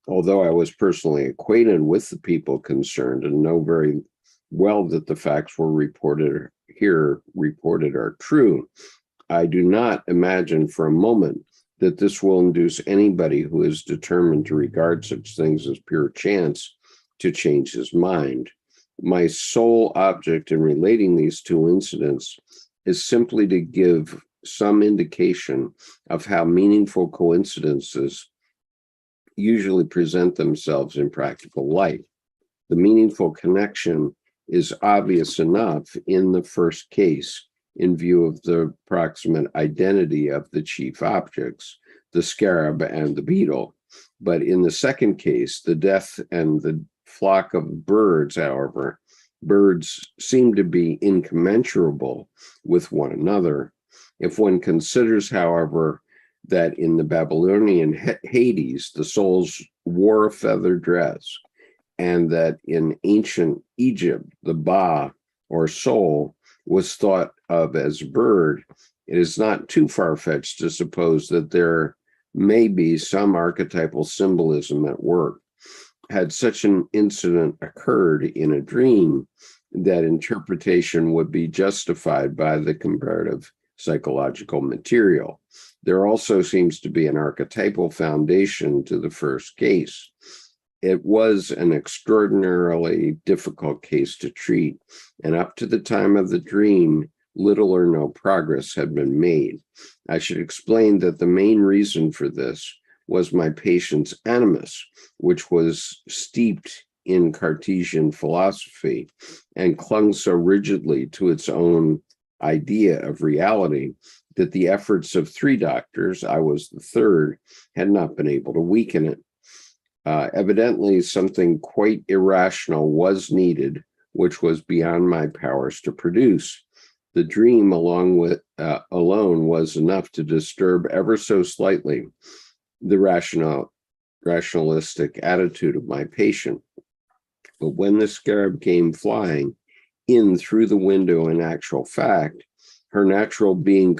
Although I was personally acquainted with the people concerned and know very well that the facts were reported are true, I do not imagine for a moment that this will induce anybody who is determined to regard such things as pure chance to change his mind. My sole object in relating these two incidents is simply to give some indication of how meaningful coincidences usually present themselves in practical life. The meaningful connection is obvious enough in the first case in view of the approximate identity of the chief objects, the scarab and the beetle. But in the second case, the death and the flock of birds, however, birds seem to be incommensurable with one another. If one considers, however, that in the Babylonian Hades, the souls wore a feather dress, and that in ancient Egypt, the Ba, or soul, was thought of as bird, it is not too far-fetched to suppose that there may be some archetypal symbolism at work. Had such an incident occurred in a dream, that interpretation would be justified by the comparative psychological material. There also seems to be an archetypal foundation to the first case. It was an extraordinarily difficult case to treat, and up to the time of the dream, little or no progress had been made. I should explain that the main reason for this was my patient's animus, which was steeped in Cartesian philosophy and clung so rigidly to its own idea of reality that the efforts of 3 doctors, I was the third, had not been able to weaken it. Evidently, something quite irrational was needed, which was beyond my powers to produce. The dream alone was enough to disturb ever so slightly the rationalistic attitude of my patient. But when the scarab came flying in through the window, in actual fact, her natural being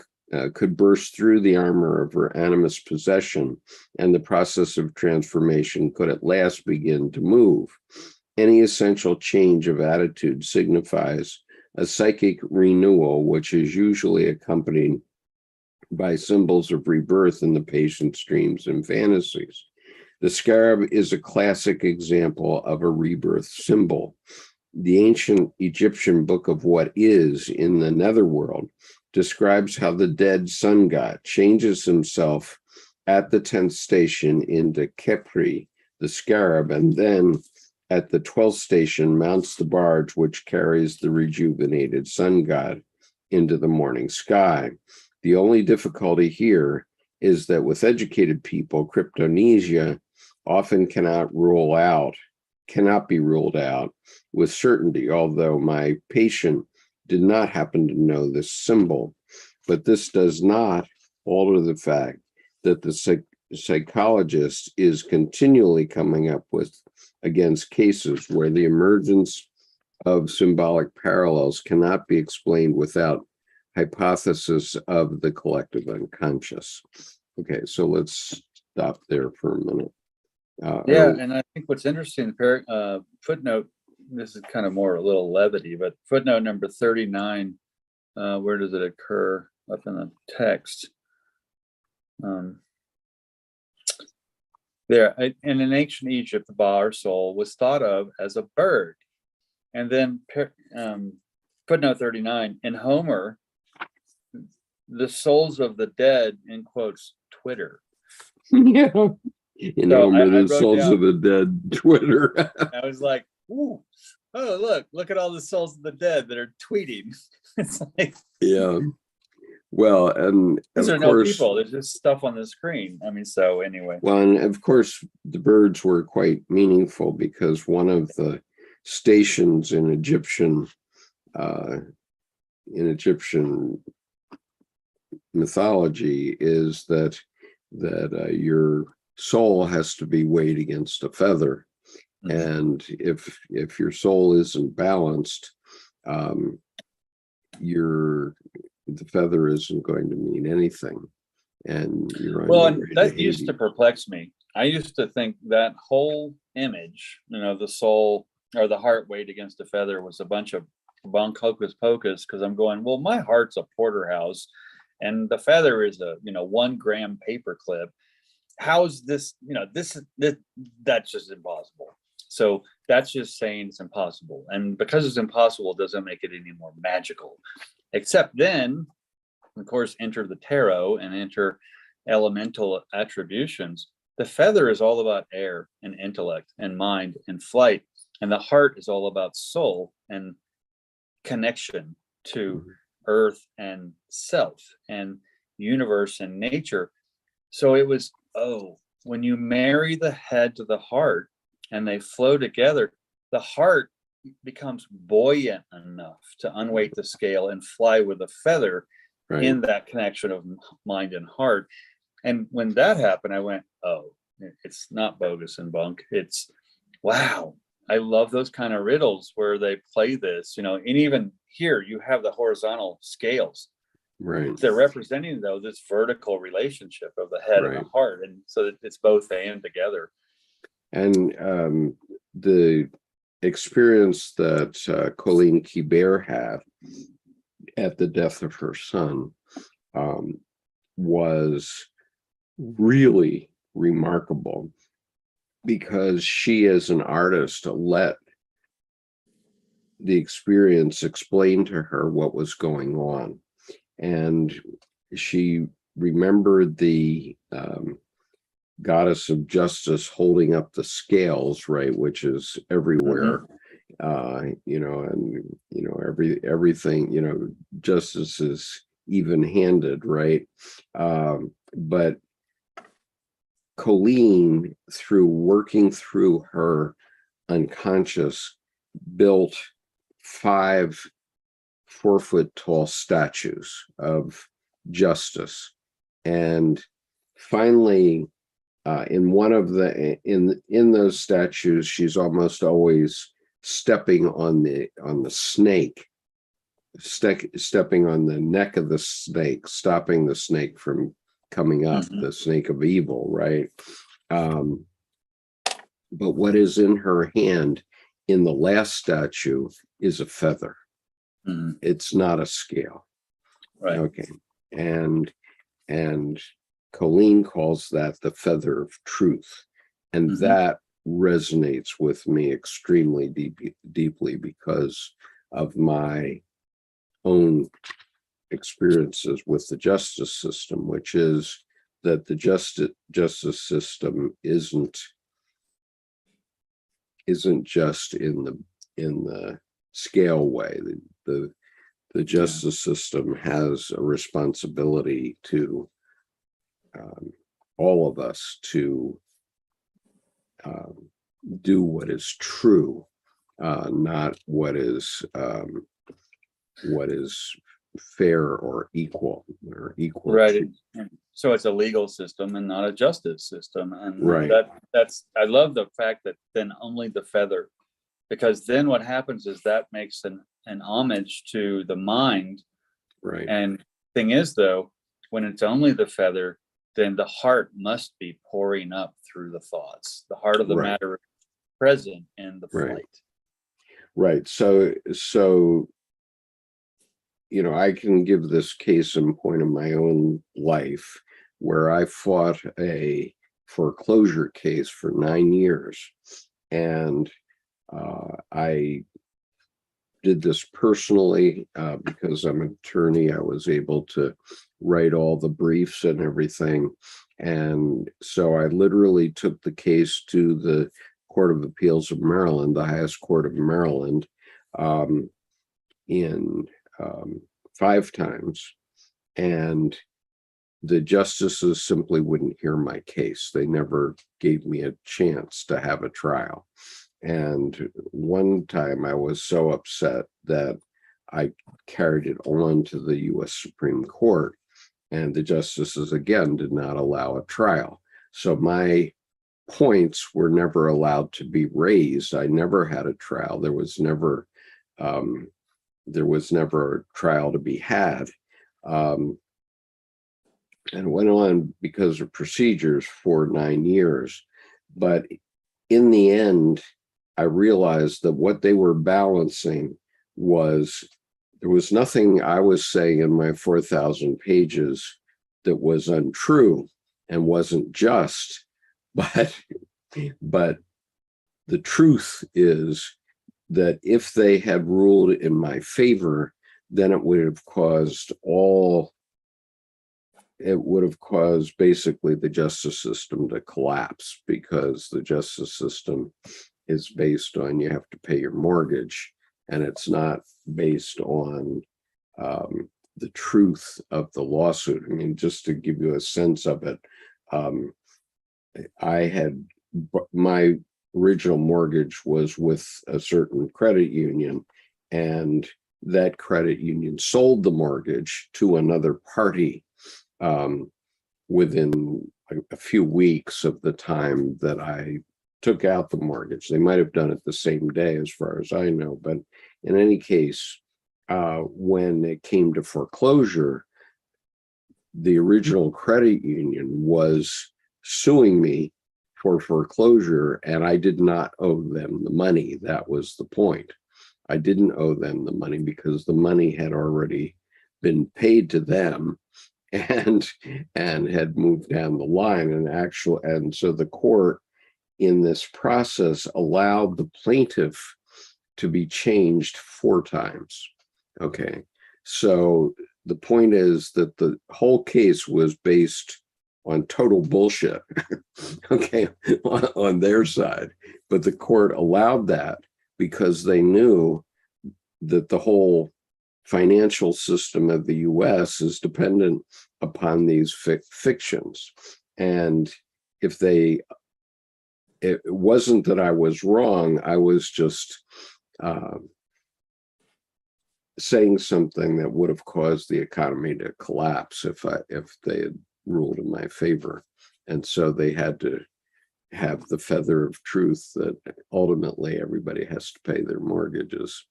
could burst through the armor of her animus possession, and the process of transformation could at last begin to move. Any essential change of attitude signifies a psychic renewal, which is usually accompanied by symbols of rebirth in the patient's dreams and fantasies. The scarab is a classic example of a rebirth symbol. The ancient Egyptian book of What Is in the Netherworld describes how the dead sun god changes himself at the 10th station into Khepri, the scarab, and then at the 12th station mounts the barge which carries the rejuvenated sun god into the morning sky. The only difficulty here is that with educated people, cryptomnesia often cannot be ruled out with certainty, although my patient did not happen to know this symbol. But this does not alter the fact that the psychologist is continually coming up against cases where the emergence of symbolic parallels cannot be explained without hypothesis of the collective unconscious. Okay, so let's stop there for a minute. And I think what's interesting, footnote, this is kind of more a little levity, but footnote number 39, where does it occur up in the text? In ancient Egypt, the Ba, or soul, was thought of as a bird. And then footnote 39, in Homer, the souls of the dead, in quotes, twitter. Yeah. In Homer, the souls of the dead twitter. I was like, ooh, oh, look at all the souls of the dead that are tweeting. It's like, yeah. Well, and these of are course, no people. There's just stuff on the screen. I mean, so anyway. Well, and of course, the birds were quite meaningful because one of the stations in Egyptian mythology is that your soul has to be weighed against a feather, and if your soul isn't balanced, the feather isn't going to mean anything, and you're on Well, your and way to that used Hades. to perplex me. I used to think that whole image, the soul or the heart weighed against a feather, was a bunch of bunk, hocus pocus, because I'm going, well, my heart's a porterhouse and the feather is a 1 gram paper clip. How's this? That's just impossible. So that's just saying it's impossible. And because it's impossible doesn't make it any more magical. Except then, of course, enter the tarot and enter elemental attributions. The feather is all about air and intellect and mind and flight. And the heart is all about soul and connection to earth and self and universe and nature. So it was, when you marry the head to the heart and they flow together, the heart becomes buoyant enough to unweight the scale and fly with a feather in that connection of mind and heart. And when that happened, I went, it's not bogus and bunk. It's, wow, I love those kind of riddles where they play this, and even here you have the horizontal scales. Right. They're representing, though, this vertical relationship of the head and the heart. And so that it's both and together. And the experience that Colleen Kibert had at the death of her son was really remarkable, because she, as an artist, let the experience explain to her what was going on. And she remembered the goddess of justice holding up the scales, right, which is everywhere. Everything, justice is even-handed, right? But Colleen, through working through her unconscious, built 5 4-foot-tall statues of justice, and finally, in one of in those statues, she's almost always stepping on the snake, stepping on the neck of the snake, stopping the snake from coming up, the snake of evil, right? But what is in her hand in the last statue is a feather. It's not a scale. Right. Okay. And Colleen calls that the feather of truth. And that resonates with me extremely deeply because of my own experiences with the justice system, which is that the justice system isn't just in the scale way. The justice system has a responsibility to all of us to do what is true, not what is fair or equal right. So it's a legal system and not a justice system, and right. that's I love the fact that then only the feather, because then what happens is that makes an homage to the mind, right. And thing is, though, when it's only the feather, then the heart must be pouring up through the thoughts. The heart of the matter is present in the flight. Right. So I can give this case in point of my own life, where I fought a foreclosure case for 9 years, and I did this personally because I'm an attorney. I was able to write all the briefs and everything, and so I literally took the case to the Court of Appeals of Maryland, the highest court of Maryland, in 5 times, and the justices simply wouldn't hear my case. They never gave me a chance to have a trial. And one time I was so upset that I carried it on to the U.S. Supreme Court, and the justices again did not allow a trial. So my points were never allowed to be raised. I never had a trial. There was never there was never a trial to be had. And it went on because of procedures for 9 years. But in the end, I realized that what they were balancing was there was nothing I was saying in my 4,000 pages that was untrue and wasn't just, but the truth is that if they had ruled in my favor, then it would have caused basically the justice system to collapse, because the justice system is based on you have to pay your mortgage, and it's not based on the truth of the lawsuit. I mean, just to give you a sense of it, my original mortgage was with a certain credit union, and that credit union sold the mortgage to another party within a few weeks of the time that I took out the mortgage. They might have done it the same day, as far as I know, but in any case, when it came to foreclosure, the original credit union was suing me for foreclosure, and I did not owe them the money. That was the point. I didn't owe them the money because the money had already been paid to them and had moved down the line. And so the court in this process allowed the plaintiff to be changed 4 times. Okay, so the point is that the whole case was based on total bullshit, okay, on their side. But the court allowed that because they knew that the whole financial system of the U.S. is dependent upon these fictions. And if it wasn't that I was wrong, I was just saying something that would have caused the economy to collapse if they had ruled in my favor. And so they had to have the feather of truth that ultimately everybody has to pay their mortgages,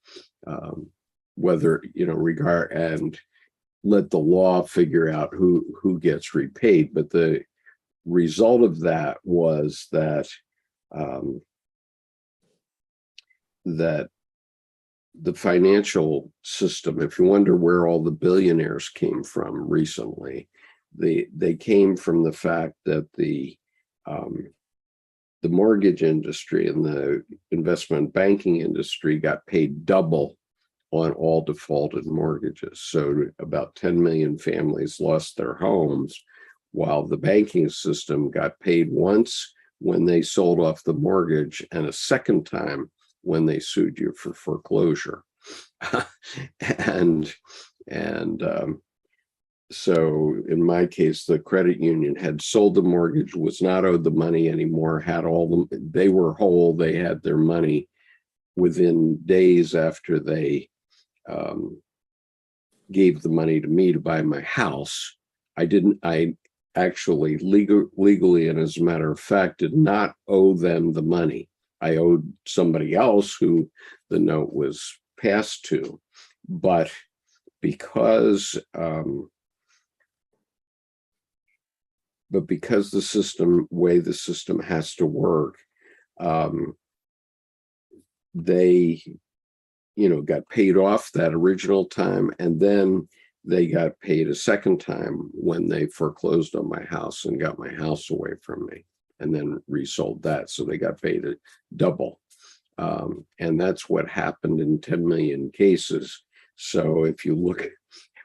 whether, regard, and let the law figure out who gets repaid. But the result of that was that that the financial system, if you wonder where all the billionaires came from recently, they came from the fact that the mortgage industry and the investment banking industry got paid double on all defaulted mortgages. So about 10 million families lost their homes, while the banking system got paid once when they sold off the mortgage and a second time when they sued you for foreclosure. So in my case, the credit union had sold the mortgage, was not owed the money anymore, they were whole, they had their money within days after they gave the money to me to buy my house. I actually legally, and as a matter of fact, did not owe them the money. I owed somebody else who the note was passed to, but because the way the system has to work, they got paid off that original time, and then they got paid a second time when they foreclosed on my house and got my house away from me, and then resold that. So they got paid double. And that's what happened in 10 million cases. So if you look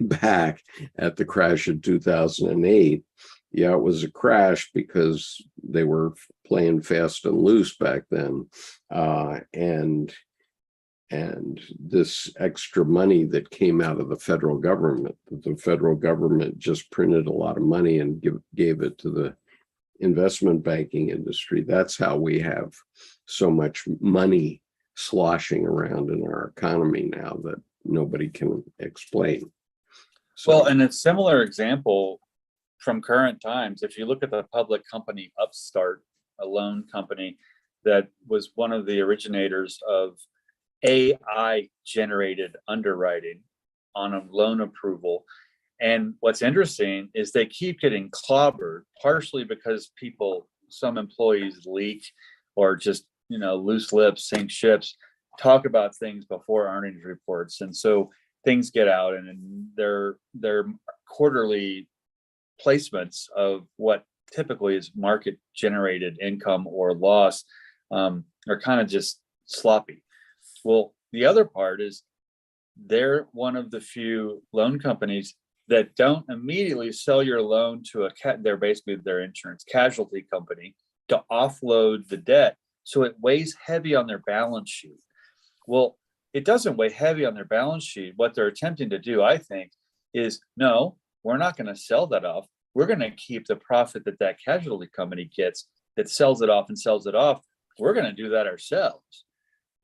back at the crash in 2008, yeah, it was a crash because they were playing fast and loose back then. And this extra money that came out of the federal government just printed a lot of money and gave it to the investment banking industry. That's how we have so much money sloshing around in our economy now that nobody can explain. Well, and a similar example from current times, if you look at the public company Upstart, a loan company that was one of the originators of AI generated underwriting on a loan approval. And what's interesting is they keep getting clobbered, partially because some employees leak or just, loose lips, sink ships, talk about things before earnings reports. And so things get out, and their quarterly placements of what typically is market generated income or loss are kind of just sloppy. Well, the other part is they're one of the few loan companies that don't immediately sell your loan to they're basically their insurance casualty company to offload the debt. So it weighs heavy on their balance sheet. Well, it doesn't weigh heavy on their balance sheet. What they're attempting to do, I think, is no, we're not going to sell that off. We're going to keep the profit that casualty company gets that sells it off and sells it off. We're going to do that ourselves.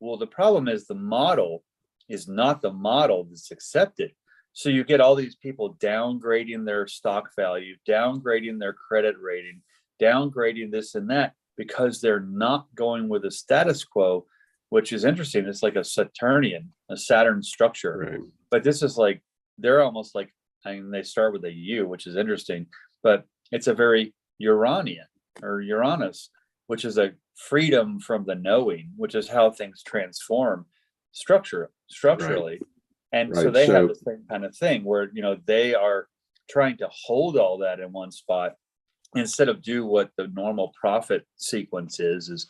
Well, the problem is the model is not the model that's accepted. So you get all these people downgrading their stock value, downgrading their credit rating, downgrading this and that, because they're not going with the status quo, which is interesting. It's like a Saturn structure. Right. But this is like, they're almost like, they start with a U, which is interesting, but it's a very Uranian or Uranus, which is a freedom from the knowing, which is how things transform structurally. Right. And Right. so they have the same kind of thing where, they are trying to hold all that in one spot instead of do what the normal profit sequence is,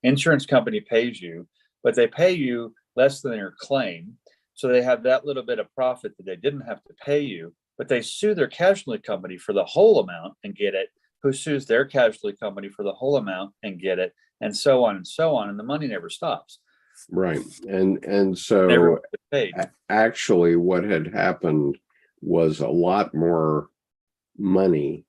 insurance company pays you, but they pay you less than your claim. So they have that little bit of profit that they didn't have to pay you, but they sue their casualty company for the whole amount and get it, who sues their casualty company for the whole amount and get it, and so on and so on. And the money never stops. Right. And so paid. Actually what had happened was a lot more money.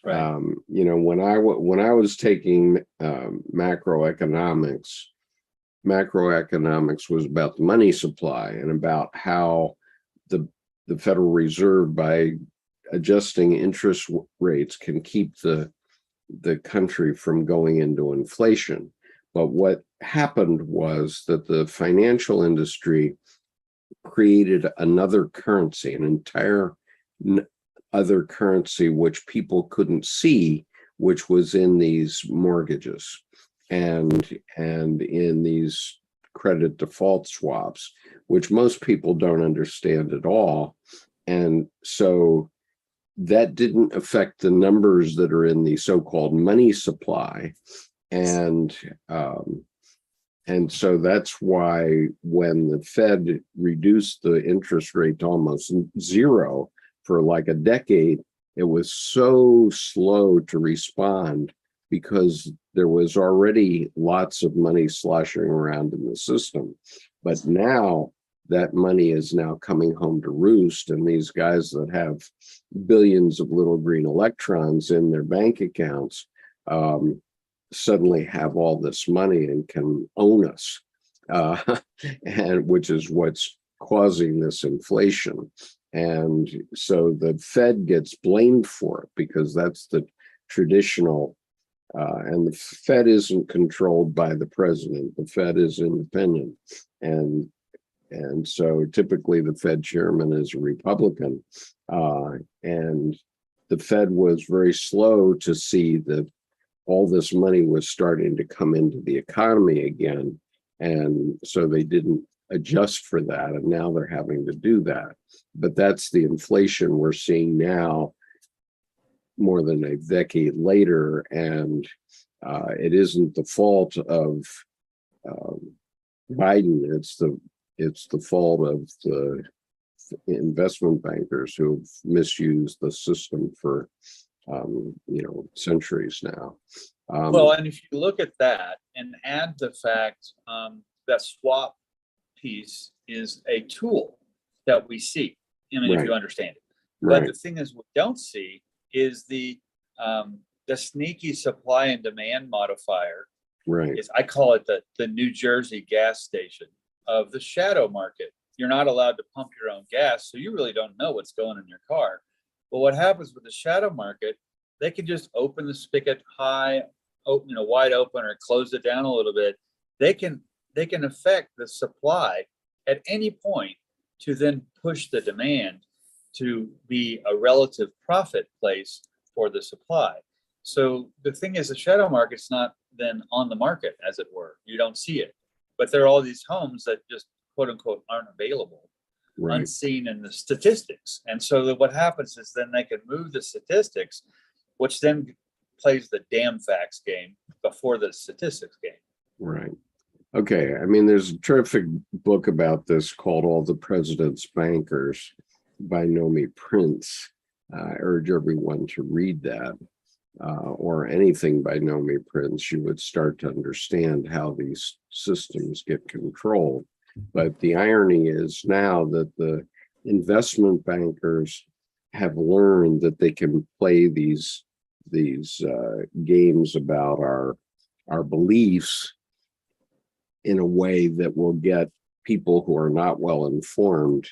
Right. When I was taking macroeconomics was about the money supply and about how the Federal Reserve, by adjusting interest rates, can keep the country from going into inflation. But what happened was that the financial industry created another currency, an entire other currency which people couldn't see, which was in these mortgages and in these credit default swaps, which most people don't understand at all. And so that didn't affect the numbers that are in the so-called money supply. And so that's why when the Fed reduced the interest rate to almost zero for like a decade, it was so slow to respond because there was already lots of money sloshing around in the system. But now that money is now coming home to roost, and these guys that have billions of little green electrons in their bank accounts suddenly have all this money and can own us, and which is what's causing this inflation. And so the Fed gets blamed for it because that's the traditional, and the Fed isn't controlled by the president. The Fed is independent. And so typically the Fed chairman is a Republican. And the Fed was very slow to see that all this money was starting to come into the economy again. And so they didn't adjust for that. And now they're having to do that. But that's the inflation we're seeing now, more than a decade later. And it isn't the fault of Biden. It's the fault of the investment bankers who have misused the system for centuries now. Well, and if you look at that and add the fact that swap piece is a tool that we see, Right. if you understand it. Right. But the thing is, we don't see is the sneaky supply and demand modifier. Right. I call it the New Jersey gas station of the shadow market. You're not allowed to pump your own gas, so you really don't know what's going in your car. But what happens with the shadow market, they can just open the spigot high, wide open, or close it down a little bit. They can they can affect the supply at any point to then push the demand to be a relative profit place for the supply. So the thing is, the shadow market's not then on the market, as it were. You don't see it. But there are all these homes that just quote unquote aren't available, Right. unseen in the statistics. And so that what happens is then they can move the statistics, which then plays the damn facts game before the statistics game. Right. Okay. I mean, there's a terrific book about this called All the President's Bankers by Nomi Prince. I urge everyone to read that, or anything by Nomi Prince. You would start to understand how these systems get controlled. But the irony is now that the investment bankers have learned that they can play these games about our beliefs in a way that will get people who are not well informed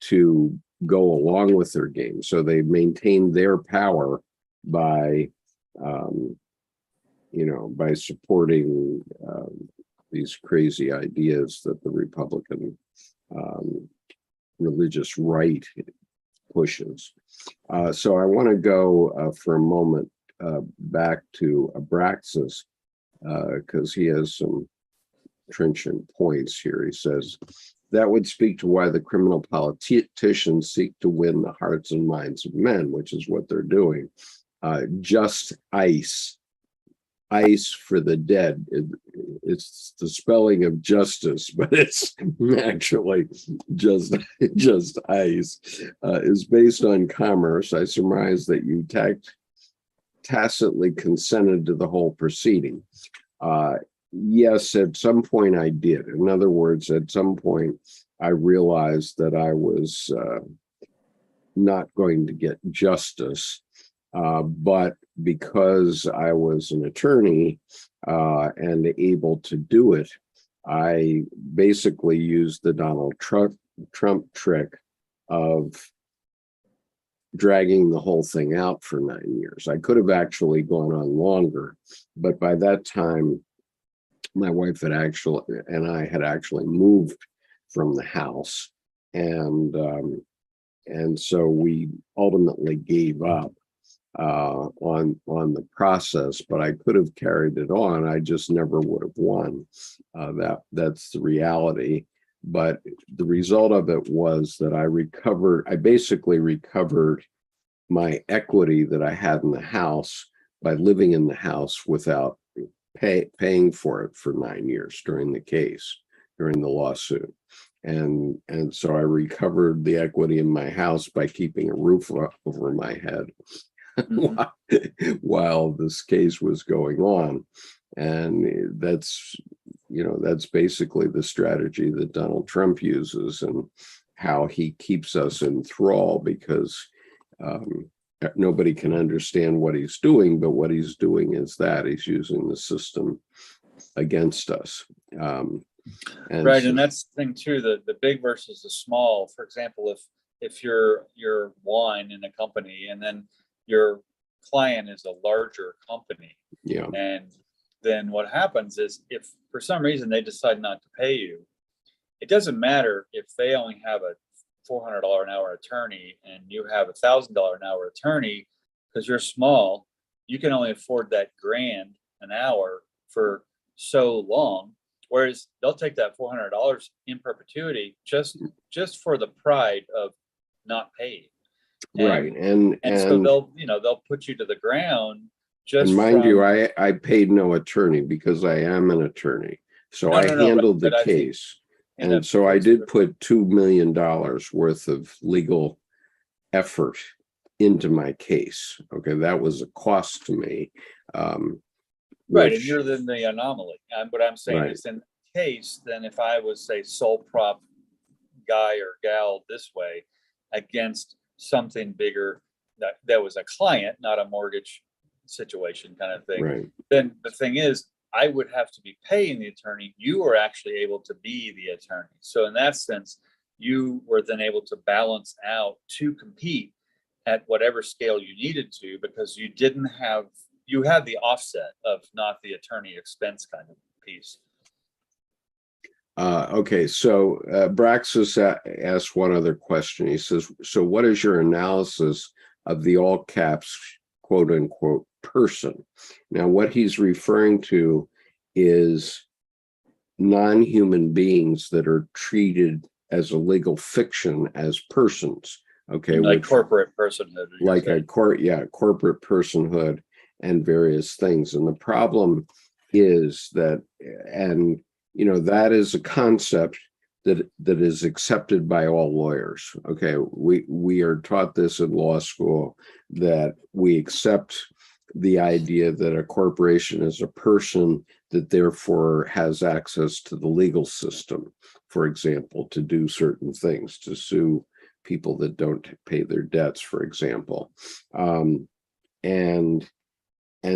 to go along with their game. So they maintain their power by, by supporting these crazy ideas that the Republican religious right pushes. So I want to go for a moment back to Abraxas, because he has some trenchant points here. He says, that would speak to why the criminal politicians seek to win the hearts and minds of men, which is what they're doing. Just ice for the dead. It's the spelling of justice, but it's actually just ice. Is based on commerce. I surmise that you tacitly consented to the whole proceeding. Yes, at some point I did. In other words, at some point I realized that I was not going to get justice, but because I was an attorney and able to do it, I basically used the Donald Trump trick of dragging the whole thing out for 9 years. I could have actually gone on longer, but by that time, my wife and I had actually moved from the house, and so we ultimately gave up on the process. But I could have carried it on. I just never would have won. That's the reality. But the result of it was that I basically recovered my equity that I had in the house by living in the house without paying for it for 9 years during the lawsuit. And so I recovered the equity in my house by keeping a roof over my head while this case was going on. And that's basically the strategy that Donald Trump uses, and how he keeps us in thrall, because nobody can understand what he's doing, but what he's doing is that he's using the system against us. And that's the thing too, the big versus the small. For example, if you're wine in a company, and then your client is a larger company, and then what happens is, if for some reason they decide not to pay you, it doesn't matter if they only have a $400 an hour attorney and you have $1,000 an hour attorney, because you're small, you can only afford that $1,000 an hour for so long. Whereas they'll take that $400 in perpetuity just for the pride of not paying. Right. And so they'll put you to the ground. And mind you, I paid no attorney because I am an attorney. So I handled the case. And so I did put $2 million worth of legal effort into my case. Okay, that was a cost to me. Right, and you're then the anomaly. What I'm saying is, in the case, then if I was, say, sole prop guy or gal this way against something bigger that was a client, not a mortgage situation kind of thing, then the thing is, I would have to be paying the attorney. You were actually able to be the attorney. So in that sense, you were then able to balance out to compete at whatever scale you needed to, because you had the offset of not the attorney expense kind of piece. Okay, so Braxis asked one other question. He says, so what is your analysis of the all caps quote unquote person? Now, what he's referring to is non-human beings that are treated as a legal fiction as persons. Okay, Like corporate personhood. like a corporate personhood and various things. And the problem is that, and that is a concept that is accepted by all lawyers. Okay, we are taught this in law school, that we accept the idea that a corporation is a person that therefore has access to the legal system, for example, to do certain things, to sue people that don't pay their debts, for example. And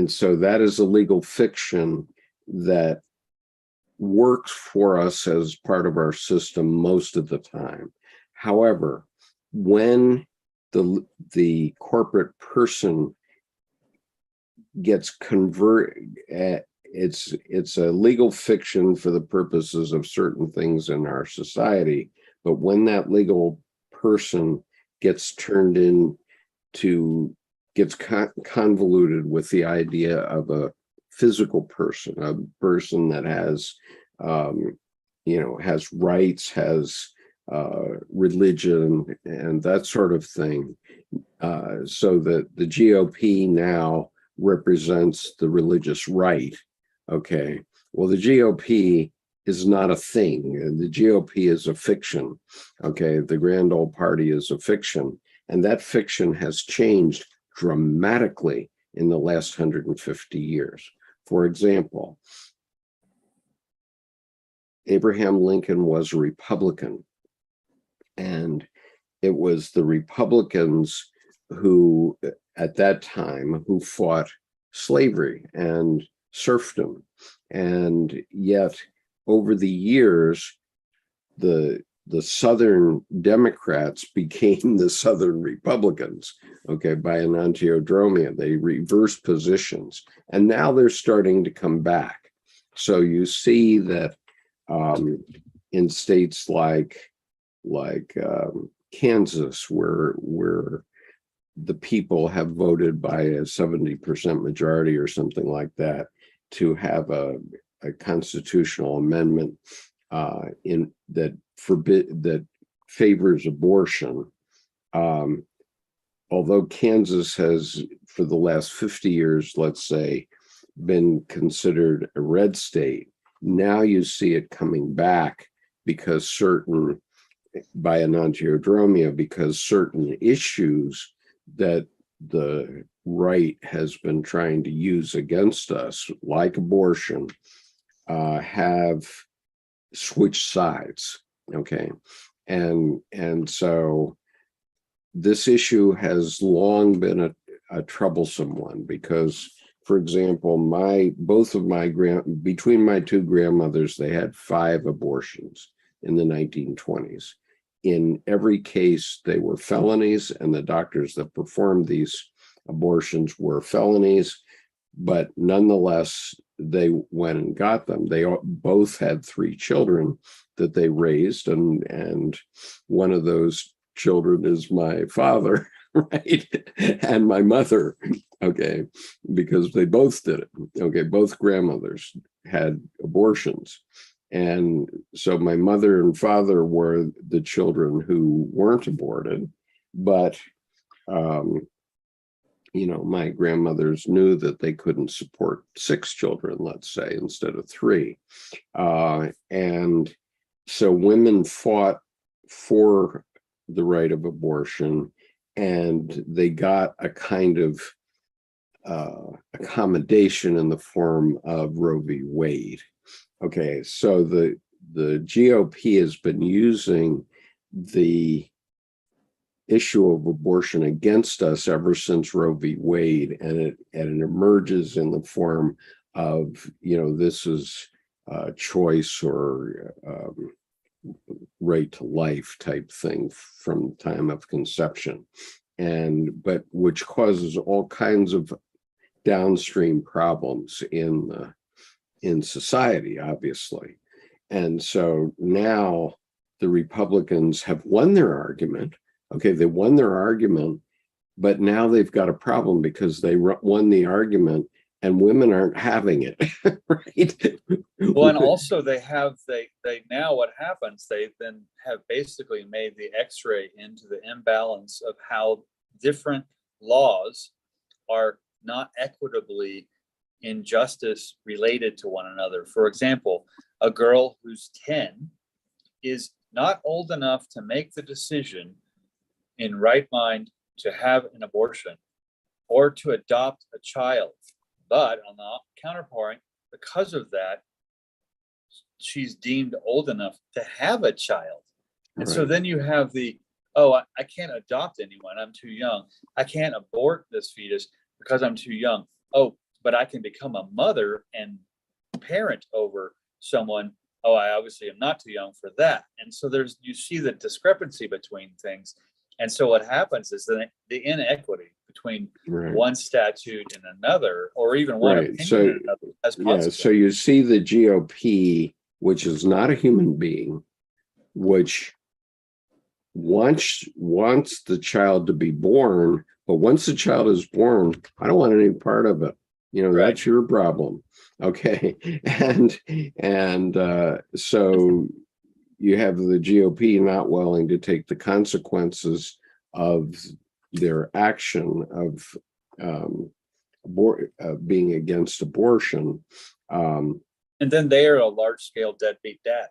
so that is a legal fiction that works for us as part of our system most of the time. However, when the corporate person gets converted, it's a legal fiction for the purposes of certain things in our society. But when that legal person gets turned gets convoluted with the idea of a physical person, a person that has, has rights, has religion, and that sort of thing. So that the GOP now represents the religious right. Okay, well, the GOP is not a thing. The GOP is a fiction. Okay, the grand old party is a fiction, and that fiction has changed dramatically in the last 150 years. For example, Abraham Lincoln was a Republican, and it was the Republicans who, at that time, who fought slavery and serfdom. And yet, over the years, the Southern Democrats became the Southern Republicans, okay, by enantiodromia. They reversed positions, and now they're starting to come back. So you see that in states like Kansas, where the people have voted by a 70% majority or something like that to have a constitutional amendment in that favors abortion. Although Kansas has, for the last 50 years, let's say, been considered a red state, now you see it coming back because by enantiodromia, because certain issues that the right has been trying to use against us, like abortion, have switched sides. Okay, and so this issue has long been a troublesome one because, for example, between my two grandmothers, they had 5 abortions in the 1920s. In every case, they were felonies, and the doctors that performed these abortions were felonies, but nonetheless, they went and got them. They both had 3 children that they raised, and one of those children is my father, right? And my mother, okay, because they both did it. Okay, both grandmothers had abortions. And so my mother and father were the children who weren't aborted, but my grandmothers knew that they couldn't support 6 children, let's say, instead of 3. And so women fought for the right of abortion, and they got a kind of accommodation in the form of Roe v. Wade. Okay, so the GOP has been using the issue of abortion against us ever since Roe v. Wade, and it emerges in the form of, this is choice or right to life type thing from the time of conception, but which causes all kinds of downstream problems in society, obviously. And so now the Republicans have won their argument. Okay, they won their argument, but now they've got a problem because they won the argument and women aren't having it, right? Well, and also they now what happens, they then have basically made the x-ray into the imbalance of how different laws are not equitably in justice related to one another. For example, a girl who's 10 is not old enough to make the decision in right mind to have an abortion or to adopt a child. But on the counterpoint, because of that, she's deemed old enough to have a child. And so then you have I can't adopt anyone, I'm too young. I can't abort this fetus because I'm too young. Oh, but I can become a mother and parent over someone. Oh, I obviously am not too young for that. And so you see the discrepancy between things. And so what happens is the inequity between one statute and another, or even one opinion and another, has consequences. So you see the GOP, which is not a human being, which wants the child to be born, but once the child is born, I don't want any part of it. That's your problem. Okay. And so you have the GOP not willing to take the consequences of their action of being against abortion. And then they are a large-scale deadbeat dad.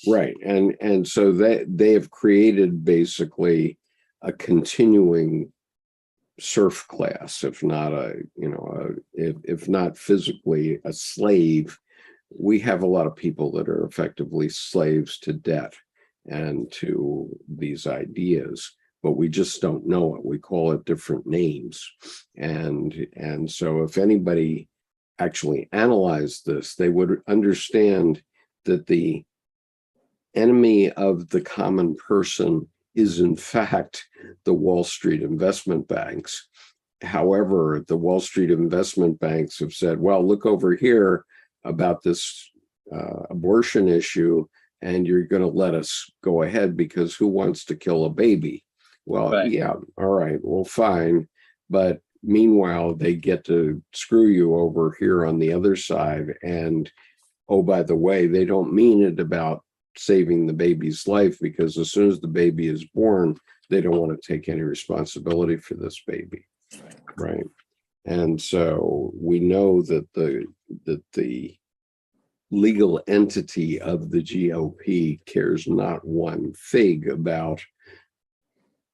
Right. And so they have created basically a continuing serf class, if not if not physically a slave. We have a lot of people that are effectively slaves to debt and to these ideas, but we just don't know it. We call it different names. And so if anybody actually analyzed this, they would understand that the enemy of the common person is in fact the Wall Street investment banks. However, the Wall Street investment banks have said, well, look over here about this abortion issue, and you're going to let us go ahead because who wants to kill a baby? Well, yeah, all right, well, fine. But meanwhile, they get to screw you over here on the other side. And, oh, by the way, they don't mean it about saving the baby's life, because as soon as the baby is born, they don't want to take any responsibility for this baby. Right. And so we know that the legal entity of the GOP cares not one fig about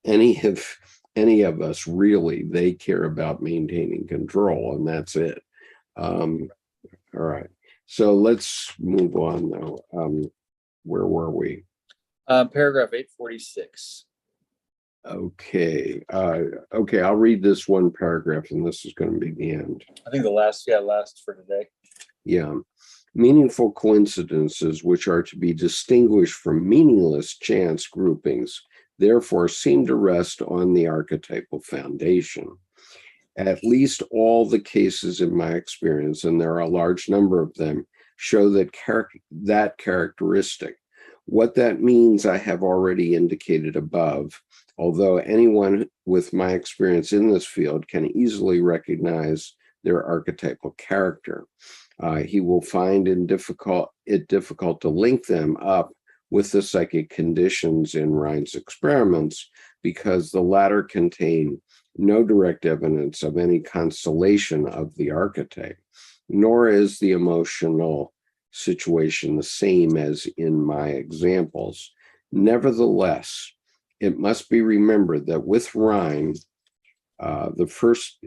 any of us, really. They care about maintaining control, and that's it. All right. So let's move on though. Where were we? Paragraph 846. Okay. Okay, I'll read this one paragraph, and this is going to be the end. I think the last for today. Yeah. Meaningful coincidences, which are to be distinguished from meaningless chance groupings, therefore seem to rest on the archetypal foundation. At least all the cases in my experience, and there are a large number of them, show that characteristic. What that means, I have already indicated above, although anyone with my experience in this field can easily recognize their archetypal character. He will find it difficult to link them up with the psychic conditions in Rhine's experiments, because the latter contain no direct evidence of any constellation of the archetype, nor is the emotional situation the same as in my examples. Nevertheless, it must be remembered that with Rhine, the first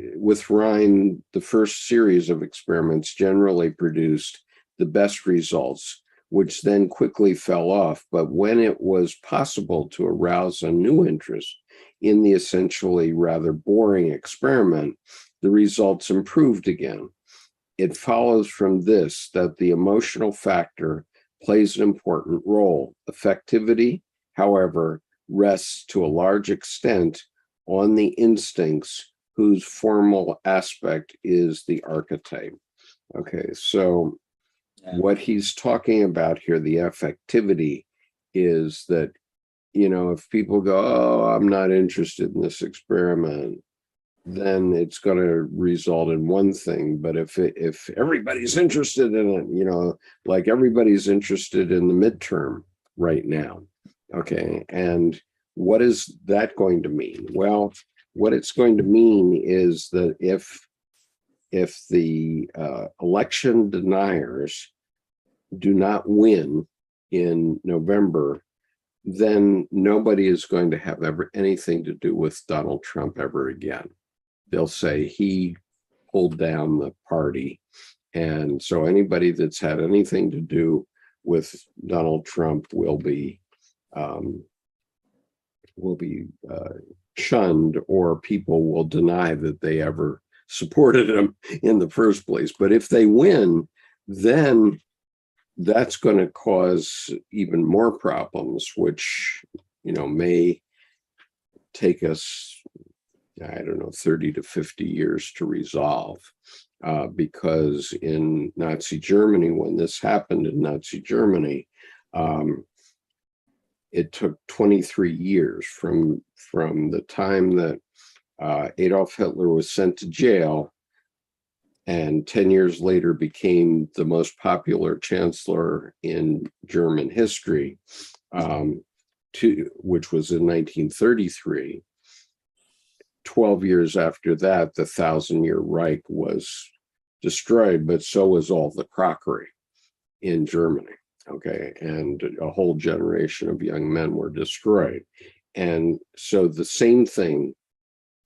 series of experiments generally produced the best results, which then quickly fell off. But when it was possible to arouse a new interest in the essentially rather boring experiment, the results improved again. It follows from this that the emotional factor plays an important role. Effectivity, however, rests to a large extent on the instincts whose formal aspect is the archetype. Okay, so Yeah. What he's talking about here, the affectivity, is that, if people go, oh, I'm not interested in this experiment, then it's going to result in one thing. But if everybody's interested in it, like everybody's interested in the midterm right now, okay, and what is that going to mean? Well, what it's going to mean is that if the election deniers do not win in November, then nobody is going to have anything to do with Donald Trump ever again. They'll say he pulled down the party. And so anybody that's had anything to do with Donald Trump will be shunned, or people will deny that they ever supported him in the first place. But if they win, then that's going to cause even more problems, which, may take us, I don't know, 30 to 50 years to resolve. Because in Nazi Germany, when this happened in Nazi Germany, it took 23 years from the time that Adolf Hitler was sent to jail, and 10 years later became the most popular chancellor in German history, which was in 1933. 12 years after that, the 1,000-year Reich was destroyed, but so was all the crockery in Germany. Okay, and a whole generation of young men were destroyed. And so the same thing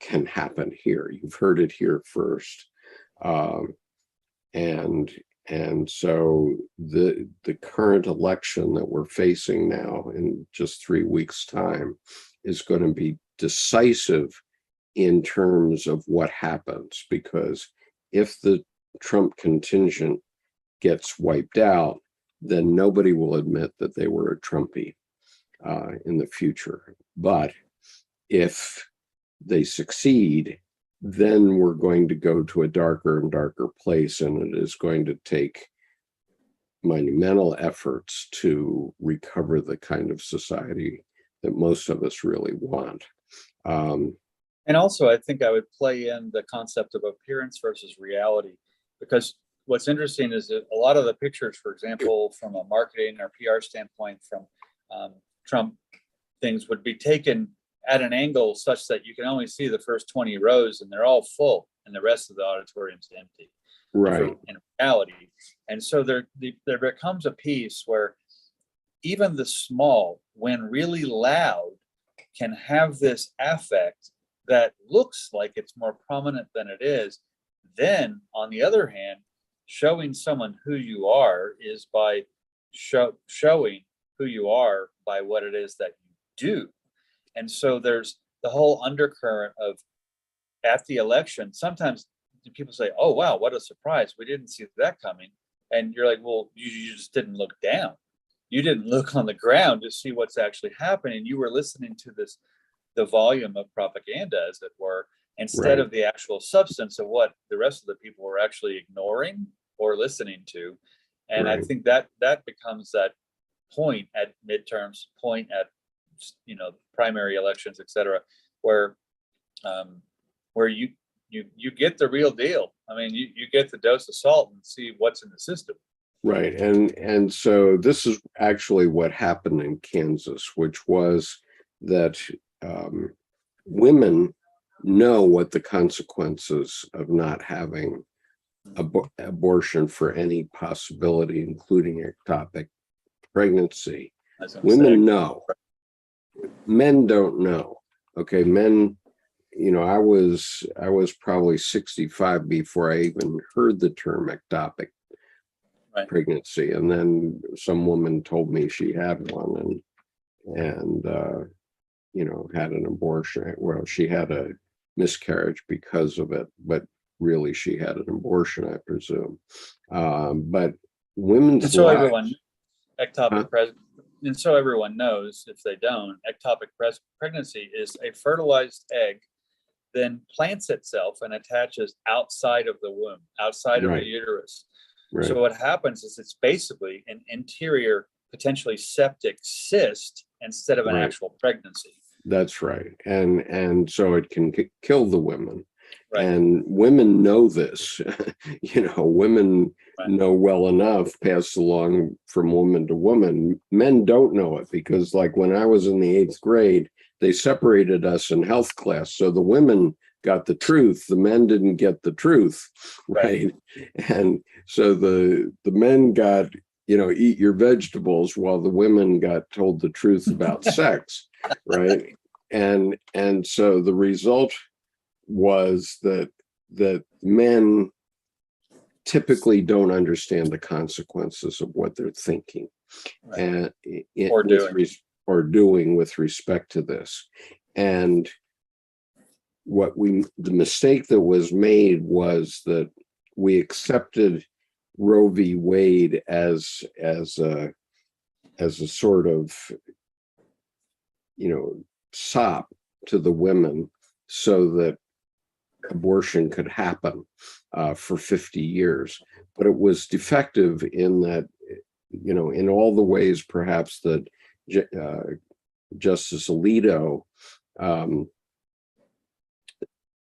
can happen here. You've heard it here first. And so the current election that we're facing now in just 3 weeks' time is going to be decisive in terms of what happens, because if the Trump contingent gets wiped out, then nobody will admit that they were a Trumpy in the future. But if they succeed, then we're going to go to a darker and darker place, and it is going to take monumental efforts to recover the kind of society that most of us really want. And also, I think I would play in the concept of appearance versus reality, because what's interesting is that a lot of the pictures, for example, from a marketing or PR standpoint from Trump things would be taken at an angle such that you can only see the first 20 rows and they're all full and the rest of the auditorium's empty. Right. In reality. And so there becomes a piece where even the small, when really loud, can have this affect that looks like it's more prominent than it is. Then, on the other hand, showing someone who you are is by showing who you are by what it is that you do. And so there's the whole undercurrent of, at the election, sometimes people say, oh, wow, what a surprise. We didn't see that coming. And you're like, well, you just didn't look down. You didn't look on the ground to see what's actually happening. You were listening to the volume of propaganda, as it were, instead of the actual substance of what the rest of the people were actually ignoring or listening to. And I think that becomes that point at midterms, point at primary elections, et cetera, where you get the real deal. I mean, you get the dose of salt and see what's in the system. Right. And so this is actually what happened in Kansas, which was that women know what the consequences of not having abortion for any possibility, including ectopic pregnancy. Women know. Men don't know. Okay, men, I was probably 65 before I even heard the term ectopic pregnancy, and then some woman told me she had one and had an abortion. Well, she had a miscarriage because of it, but really she had an abortion, I presume. But women's and so lives, everyone and so everyone knows, if they don't, ectopic pregnancy is a fertilized egg then plants itself and attaches outside of the womb, outside of the uterus. Right. So what happens is it's basically an interior, potentially septic cyst instead of an Right. actual pregnancy. That's right. And so it can kill the women. Right. And women know this. Women Right. know well enough, passed along from woman to woman. Men don't know it because, like, when I was in the 8th grade, they separated us in health class. So the women got the truth, the men didn't get the truth, right? And so the men got, eat your vegetables, while the women got told the truth about sex, right? And so the result was that men typically don't understand the consequences of what they're thinking, Right. and Or doing with respect to this. And the mistake that was made was that we accepted Roe v. Wade as a sort of, sop to the women so that abortion could happen for 50 years. But it was defective in that, in all the ways perhaps that Justice Alito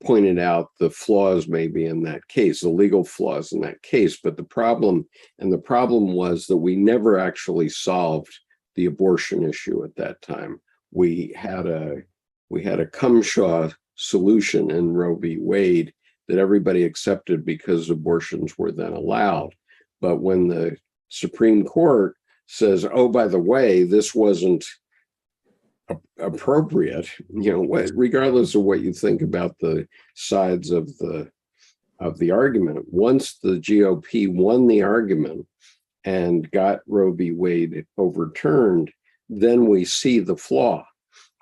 pointed out the flaws maybe in that case, the legal flaws in that case. But the problem was that we never actually solved the abortion issue at that time. We had a Cumshaw solution in Roe v. Wade that everybody accepted because abortions were then allowed. But when the Supreme Court says, oh, by the way, this wasn't appropriate, regardless of what you think about the sides of the argument, once the GOP won the argument and got Roe v. Wade overturned, then we see the flaw.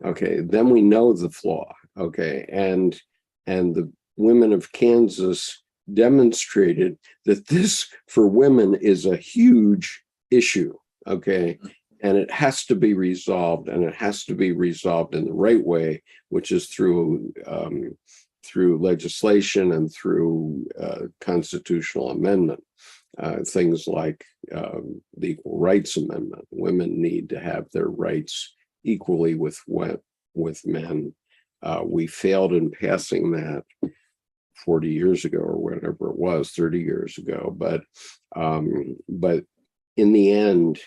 Okay, then we know the flaw. Okay, and the women of Kansas demonstrated that this for women is a huge issue. Okay. And it has to be resolved, and it has to be resolved in the right way, which is through legislation and through constitutional amendment. Things like the Equal Rights Amendment. Women need to have their rights equally with men. We failed in passing that 40 years ago, or whatever it was, 30 years ago. But in the end,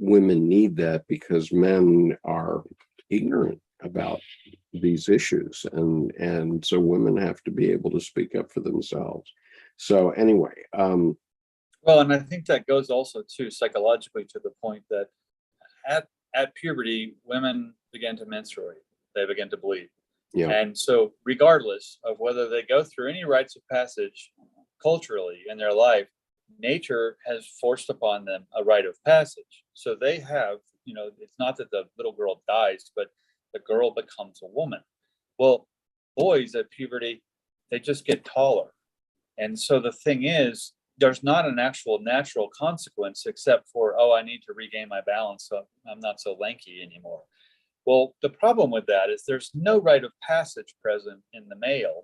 women need that because men are ignorant about these issues, and so women have to be able to speak up for themselves. So anyway, well, and I think that goes also too psychologically to the point that at puberty, women begin to menstruate, they begin to bleed. Yeah. And so regardless of whether they go through any rites of passage culturally in their life, nature has forced upon them a rite of passage. So they have, it's not that the little girl dies, but the girl becomes a woman. Well, boys at puberty, they just get taller. And so the thing is, there's not an actual natural consequence except for, oh, I need to regain my balance, so I'm not so lanky anymore. Well, the problem with that is there's no rite of passage present in the male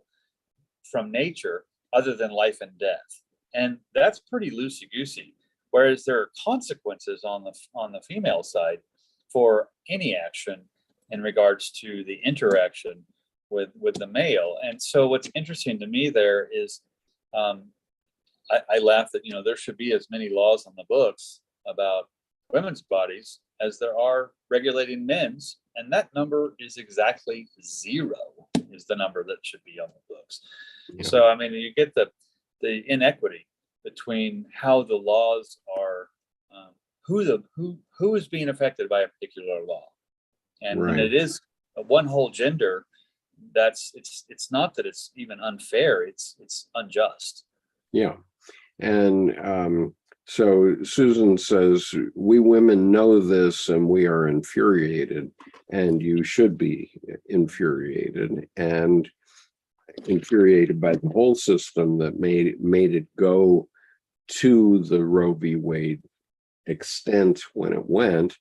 from nature other than life and death. And that's pretty loosey-goosey. Whereas there are consequences on the female side for any action in regards to the interaction with the male. And so what's interesting to me there is I laugh that there should be as many laws on the books about women's bodies as there are regulating men's, and that number is exactly 0 is the number that should be on the books. Yeah. So I mean, you get the inequity between how the laws are, who is being affected by a particular law, and right. When it is one whole gender, it's not that it's even unfair, it's unjust. Yeah. And so Susan says, we women know this and we are infuriated, and you should be infuriated by the whole system that made it go to the Roe v. Wade extent when it went,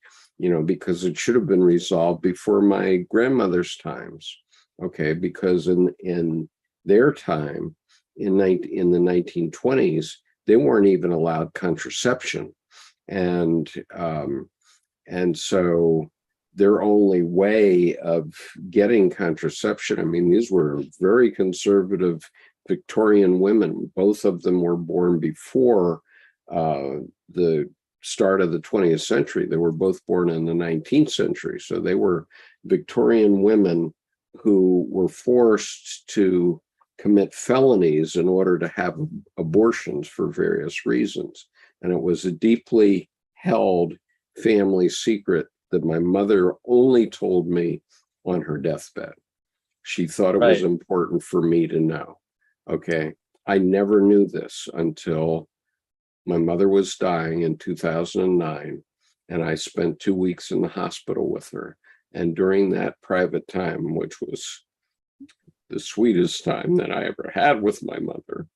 because it should have been resolved before my grandmother's times. Okay, because in their time, in the 1920s, they weren't even allowed contraception. And so their only way of getting contraception, I mean, these were very conservative Victorian women. Both of them were born before the start of the 20th century. They were both born in the 19th century. So they were Victorian women who were forced to commit felonies in order to have abortions for various reasons. And it was a deeply held family secret that my mother only told me on her deathbed. She thought it was important for me to know. Okay. I never knew this until my mother was dying in 2009, and I spent 2 weeks in the hospital with her. And during that private time, which was the sweetest time that I ever had with my mother,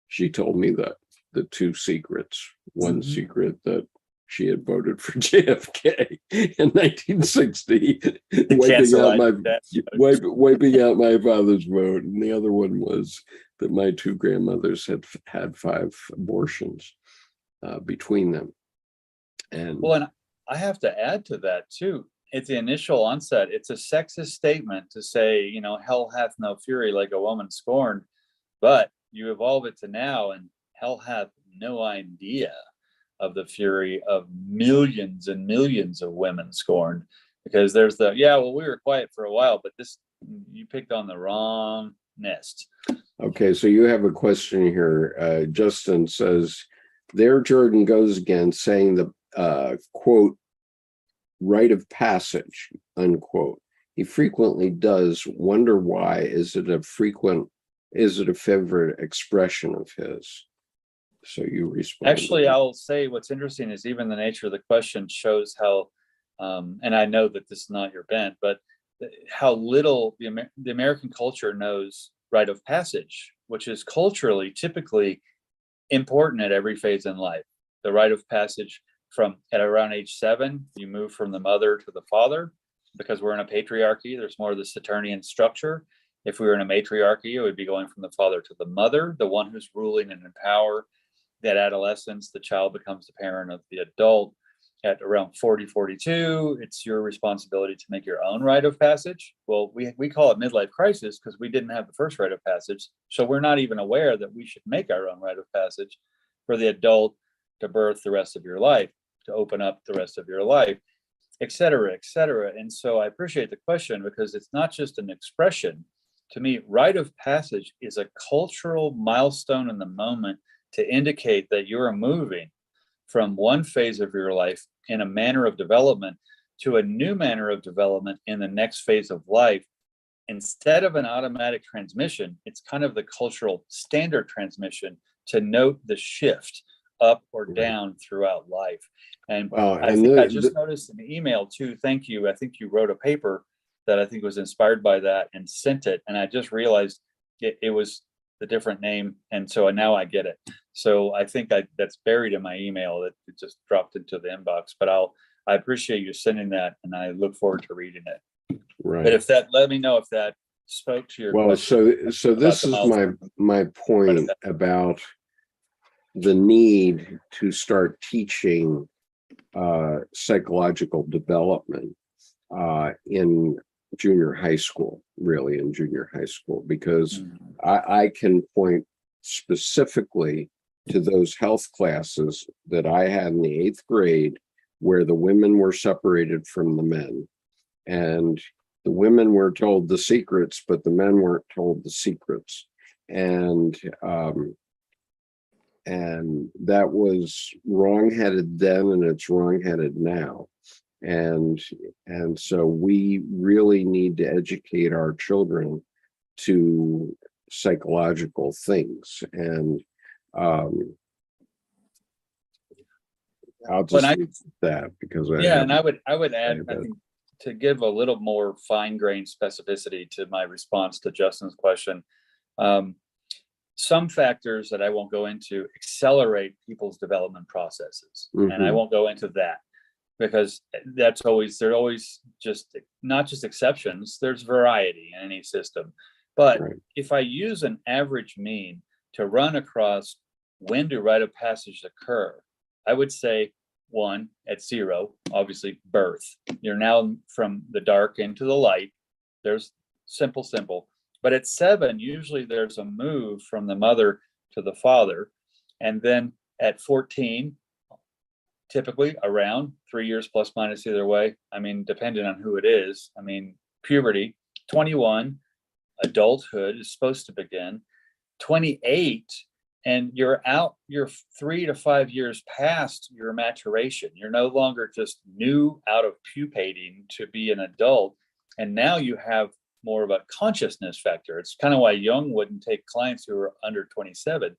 she told me that the two secrets. One secret that she had voted for JFK in 1960, wiping out my father's vote. And the other one was that my two grandmothers had had 5 abortions between them. And I have to add to that too. At the initial onset, it's a sexist statement to say, you know, hell hath no fury like a woman scorned, but you evolve it to now, and hell hath no idea of the fury of millions and millions of women scorned, because there's we were quiet for a while, but you picked on the wrong nest. Okay, so you have a question here. Justin says, there Jordan goes again saying the quote, rite of passage, unquote. He frequently does. Wonder why. Is it a favorite expression of his? So you respond. Actually, I'll say what's interesting is even the nature of the question shows how, and I know that this is not your bent, but how little the American culture knows rite of passage, which is culturally typically important at every phase in life. The rite of passage at around age 7, you move from the mother to the father. Because we're in a patriarchy, there's more of the Saturnian structure. If we were in a matriarchy, it would be going from the father to the mother, the one who's ruling and in power. At adolescence, the child becomes the parent of the adult. At around 40, 42, it's your responsibility to make your own rite of passage. Well, we call it midlife crisis because we didn't have the first rite of passage. So we're not even aware that we should make our own rite of passage for the adult to birth the rest of your life, to open up the rest of your life, et cetera, et cetera. And so I appreciate the question because it's not just an expression. To me, rite of passage is a cultural milestone in the moment to indicate that you're moving from one phase of your life in a manner of development to a new manner of development in the next phase of life. Instead of an automatic transmission, it's kind of the cultural standard transmission to note the shift up or down throughout life. And I just noticed an email too. Thank you. I think you wrote a paper that I think was inspired by that and sent it. And I just realized it was the different name. And so now I get it. So I think that's buried in my email that it just dropped into the inbox, but I appreciate you sending that and I look forward to reading it. Right. But let me know if that spoke to your question. So this is my point about the need to start teaching psychological development in junior high school, because I can point specifically to those health classes that I had in the 8th grade where the women were separated from the men, and the women were told the secrets, but the men weren't told the secrets. And that was wrongheaded then, and it's wrongheaded now. And so we really need to educate our children to psychological things. And I'll just leave that because I would add, I think, to give a little more fine-grained specificity to my response to Justin's question. Some factors that I won't go into accelerate people's development processes, and I won't go into that because they're always just not just exceptions. There's variety in any system, but if I use an average mean to run across when do rite of passage occur? I would say 1 at 0, obviously birth. You're now from the dark into the light. There's simple. But at 7, usually there's a move from the mother to the father. And then at 14, typically around 3 years plus minus either way. I mean, depending on who it is. I mean, puberty. 21, adulthood is supposed to begin. 28, and you're 3 to 5 years past your maturation. You're no longer just new out of pupating to be an adult. And now you have more of a consciousness factor. It's kind of why Jung wouldn't take clients who are under 27.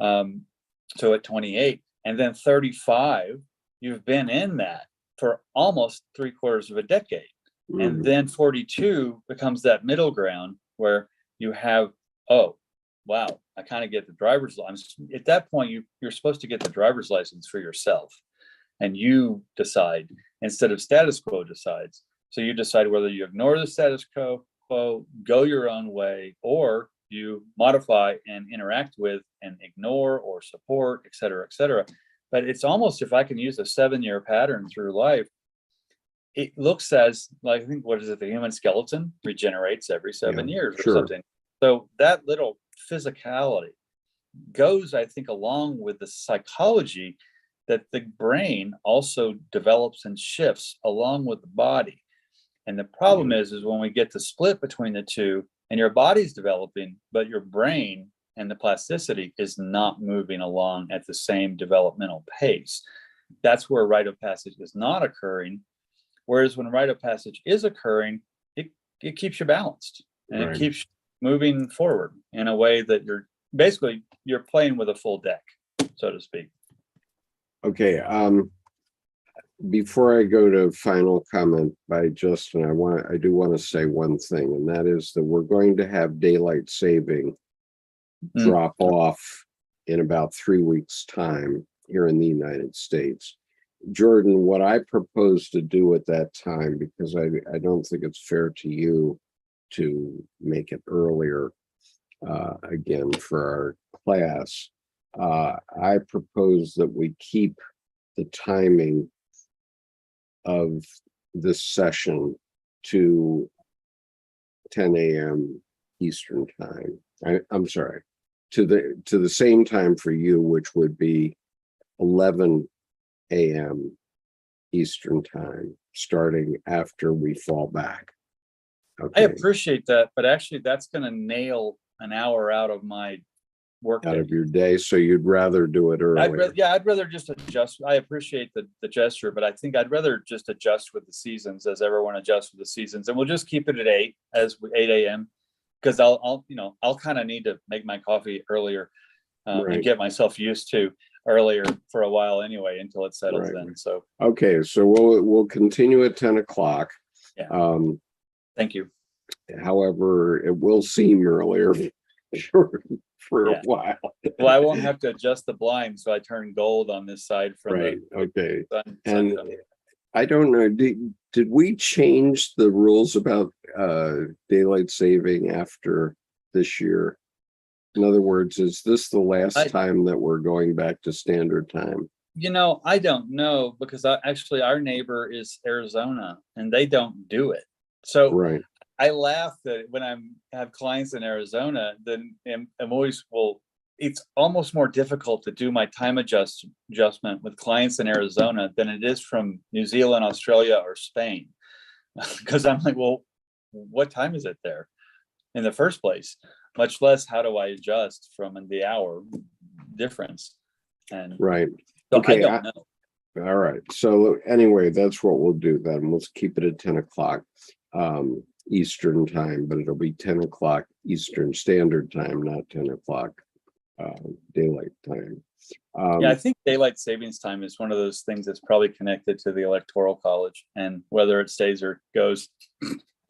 So at 28, and then 35, you've been in that for almost 3/4 of a decade. And then 42 becomes that middle ground where you have, oh, wow, I kind of get the driver's license. At that point, you're supposed to get the driver's license for yourself. And you decide instead of status quo decides. So you decide whether you ignore the status quo, go your own way, or you modify and interact with and ignore or support, et cetera, et cetera. But it's almost, if I can use a 7-year pattern through life, it looks as like, I think, what is it? The human skeleton regenerates every 7 years or something. So that little physicality goes, I think, along with the psychology that the brain also develops and shifts along with the body. And the problem is when we get to split between the two and your body's developing, but your brain and the plasticity is not moving along at the same developmental pace. That's where rite of passage is not occurring. Whereas when rite of passage is occurring, it keeps you balanced and it keeps moving forward in a way that you're playing with a full deck, so to speak. Okay. Before I go to final comment by Justin, I do want to say one thing, and that is that we're going to have daylight saving drop off in about 3 weeks' time here in the United States. Jordan, what I propose to do at that time, because I don't think it's fair to you to make it earlier again for our class, I propose that we keep the timing of this session to 10 a.m. Eastern time. I'm sorry, to the same time for you, which would be 11 a.m. Eastern time, starting after we fall back. Okay. I appreciate that, but actually that's going to nail an hour out of my work out of your day, so you'd rather do it earlier. I'd rather just adjust. I appreciate the gesture, but I think I'd rather just adjust with the seasons as everyone adjusts with the seasons, and we'll just keep it at 8 a.m. because I'll kind of need to make my coffee earlier and get myself used to earlier for a while anyway until it settles in. So okay, so we'll continue at 10 o'clock. Yeah. Thank you. However, it will seem earlier for a while. Well, I won't have to adjust the blind, so I turn gold on this side from okay. Sun. And I don't know, did we change the rules about daylight saving after this year? In other words, is this the last time that we're going back to standard time? I don't know, because actually our neighbor is Arizona and they don't do it. So I laugh that when I have clients in Arizona, then I'm always, it's almost more difficult to do my time adjustment with clients in Arizona than it is from New Zealand, Australia, or Spain. Because I'm like, well, what time is it there in the first place? Much less how do I adjust from the hour difference? And so I don't know. All right. So anyway, that's what we'll do then. We'll keep it at 10 o'clock Eastern time, but it'll be 10 o'clock Eastern Standard Time, not 10 o'clock daylight time. I think daylight savings time is one of those things that's probably connected to the Electoral College, and whether it stays or goes,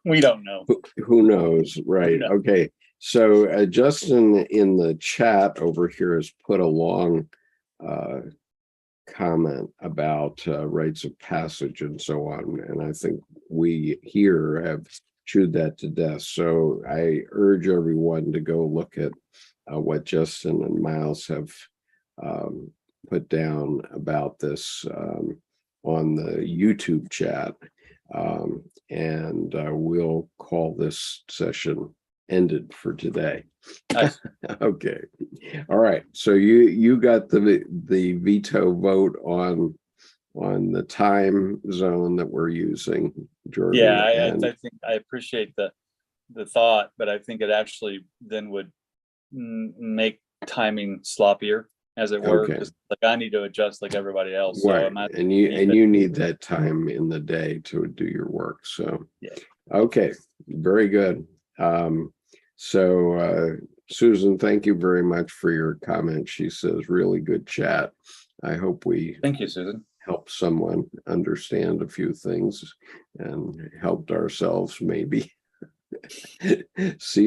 we don't know. Who knows, right? Who knows? Okay. So Justin in the chat over here has put a long comment about rites of passage and so on, and I think we here have chewed that to death. So I urge everyone to go look at what Justin and Miles have put down about this on the YouTube chat. And we'll call this session ended for today. Nice. Okay. All right. So you got the veto vote on the time zone that we're using, Jordan. Yeah, I think I appreciate the thought, but I think it actually then would make timing sloppier, as it were. Okay. 'Cause, like, I need to adjust like everybody else. Right. So I'm not, And you need that time in the day to do your work. So yeah. Okay, very good. So Susan, thank you very much for your comment. She says really good chat. I hope we Thank you, Susan. helped someone understand a few things and helped ourselves maybe. See you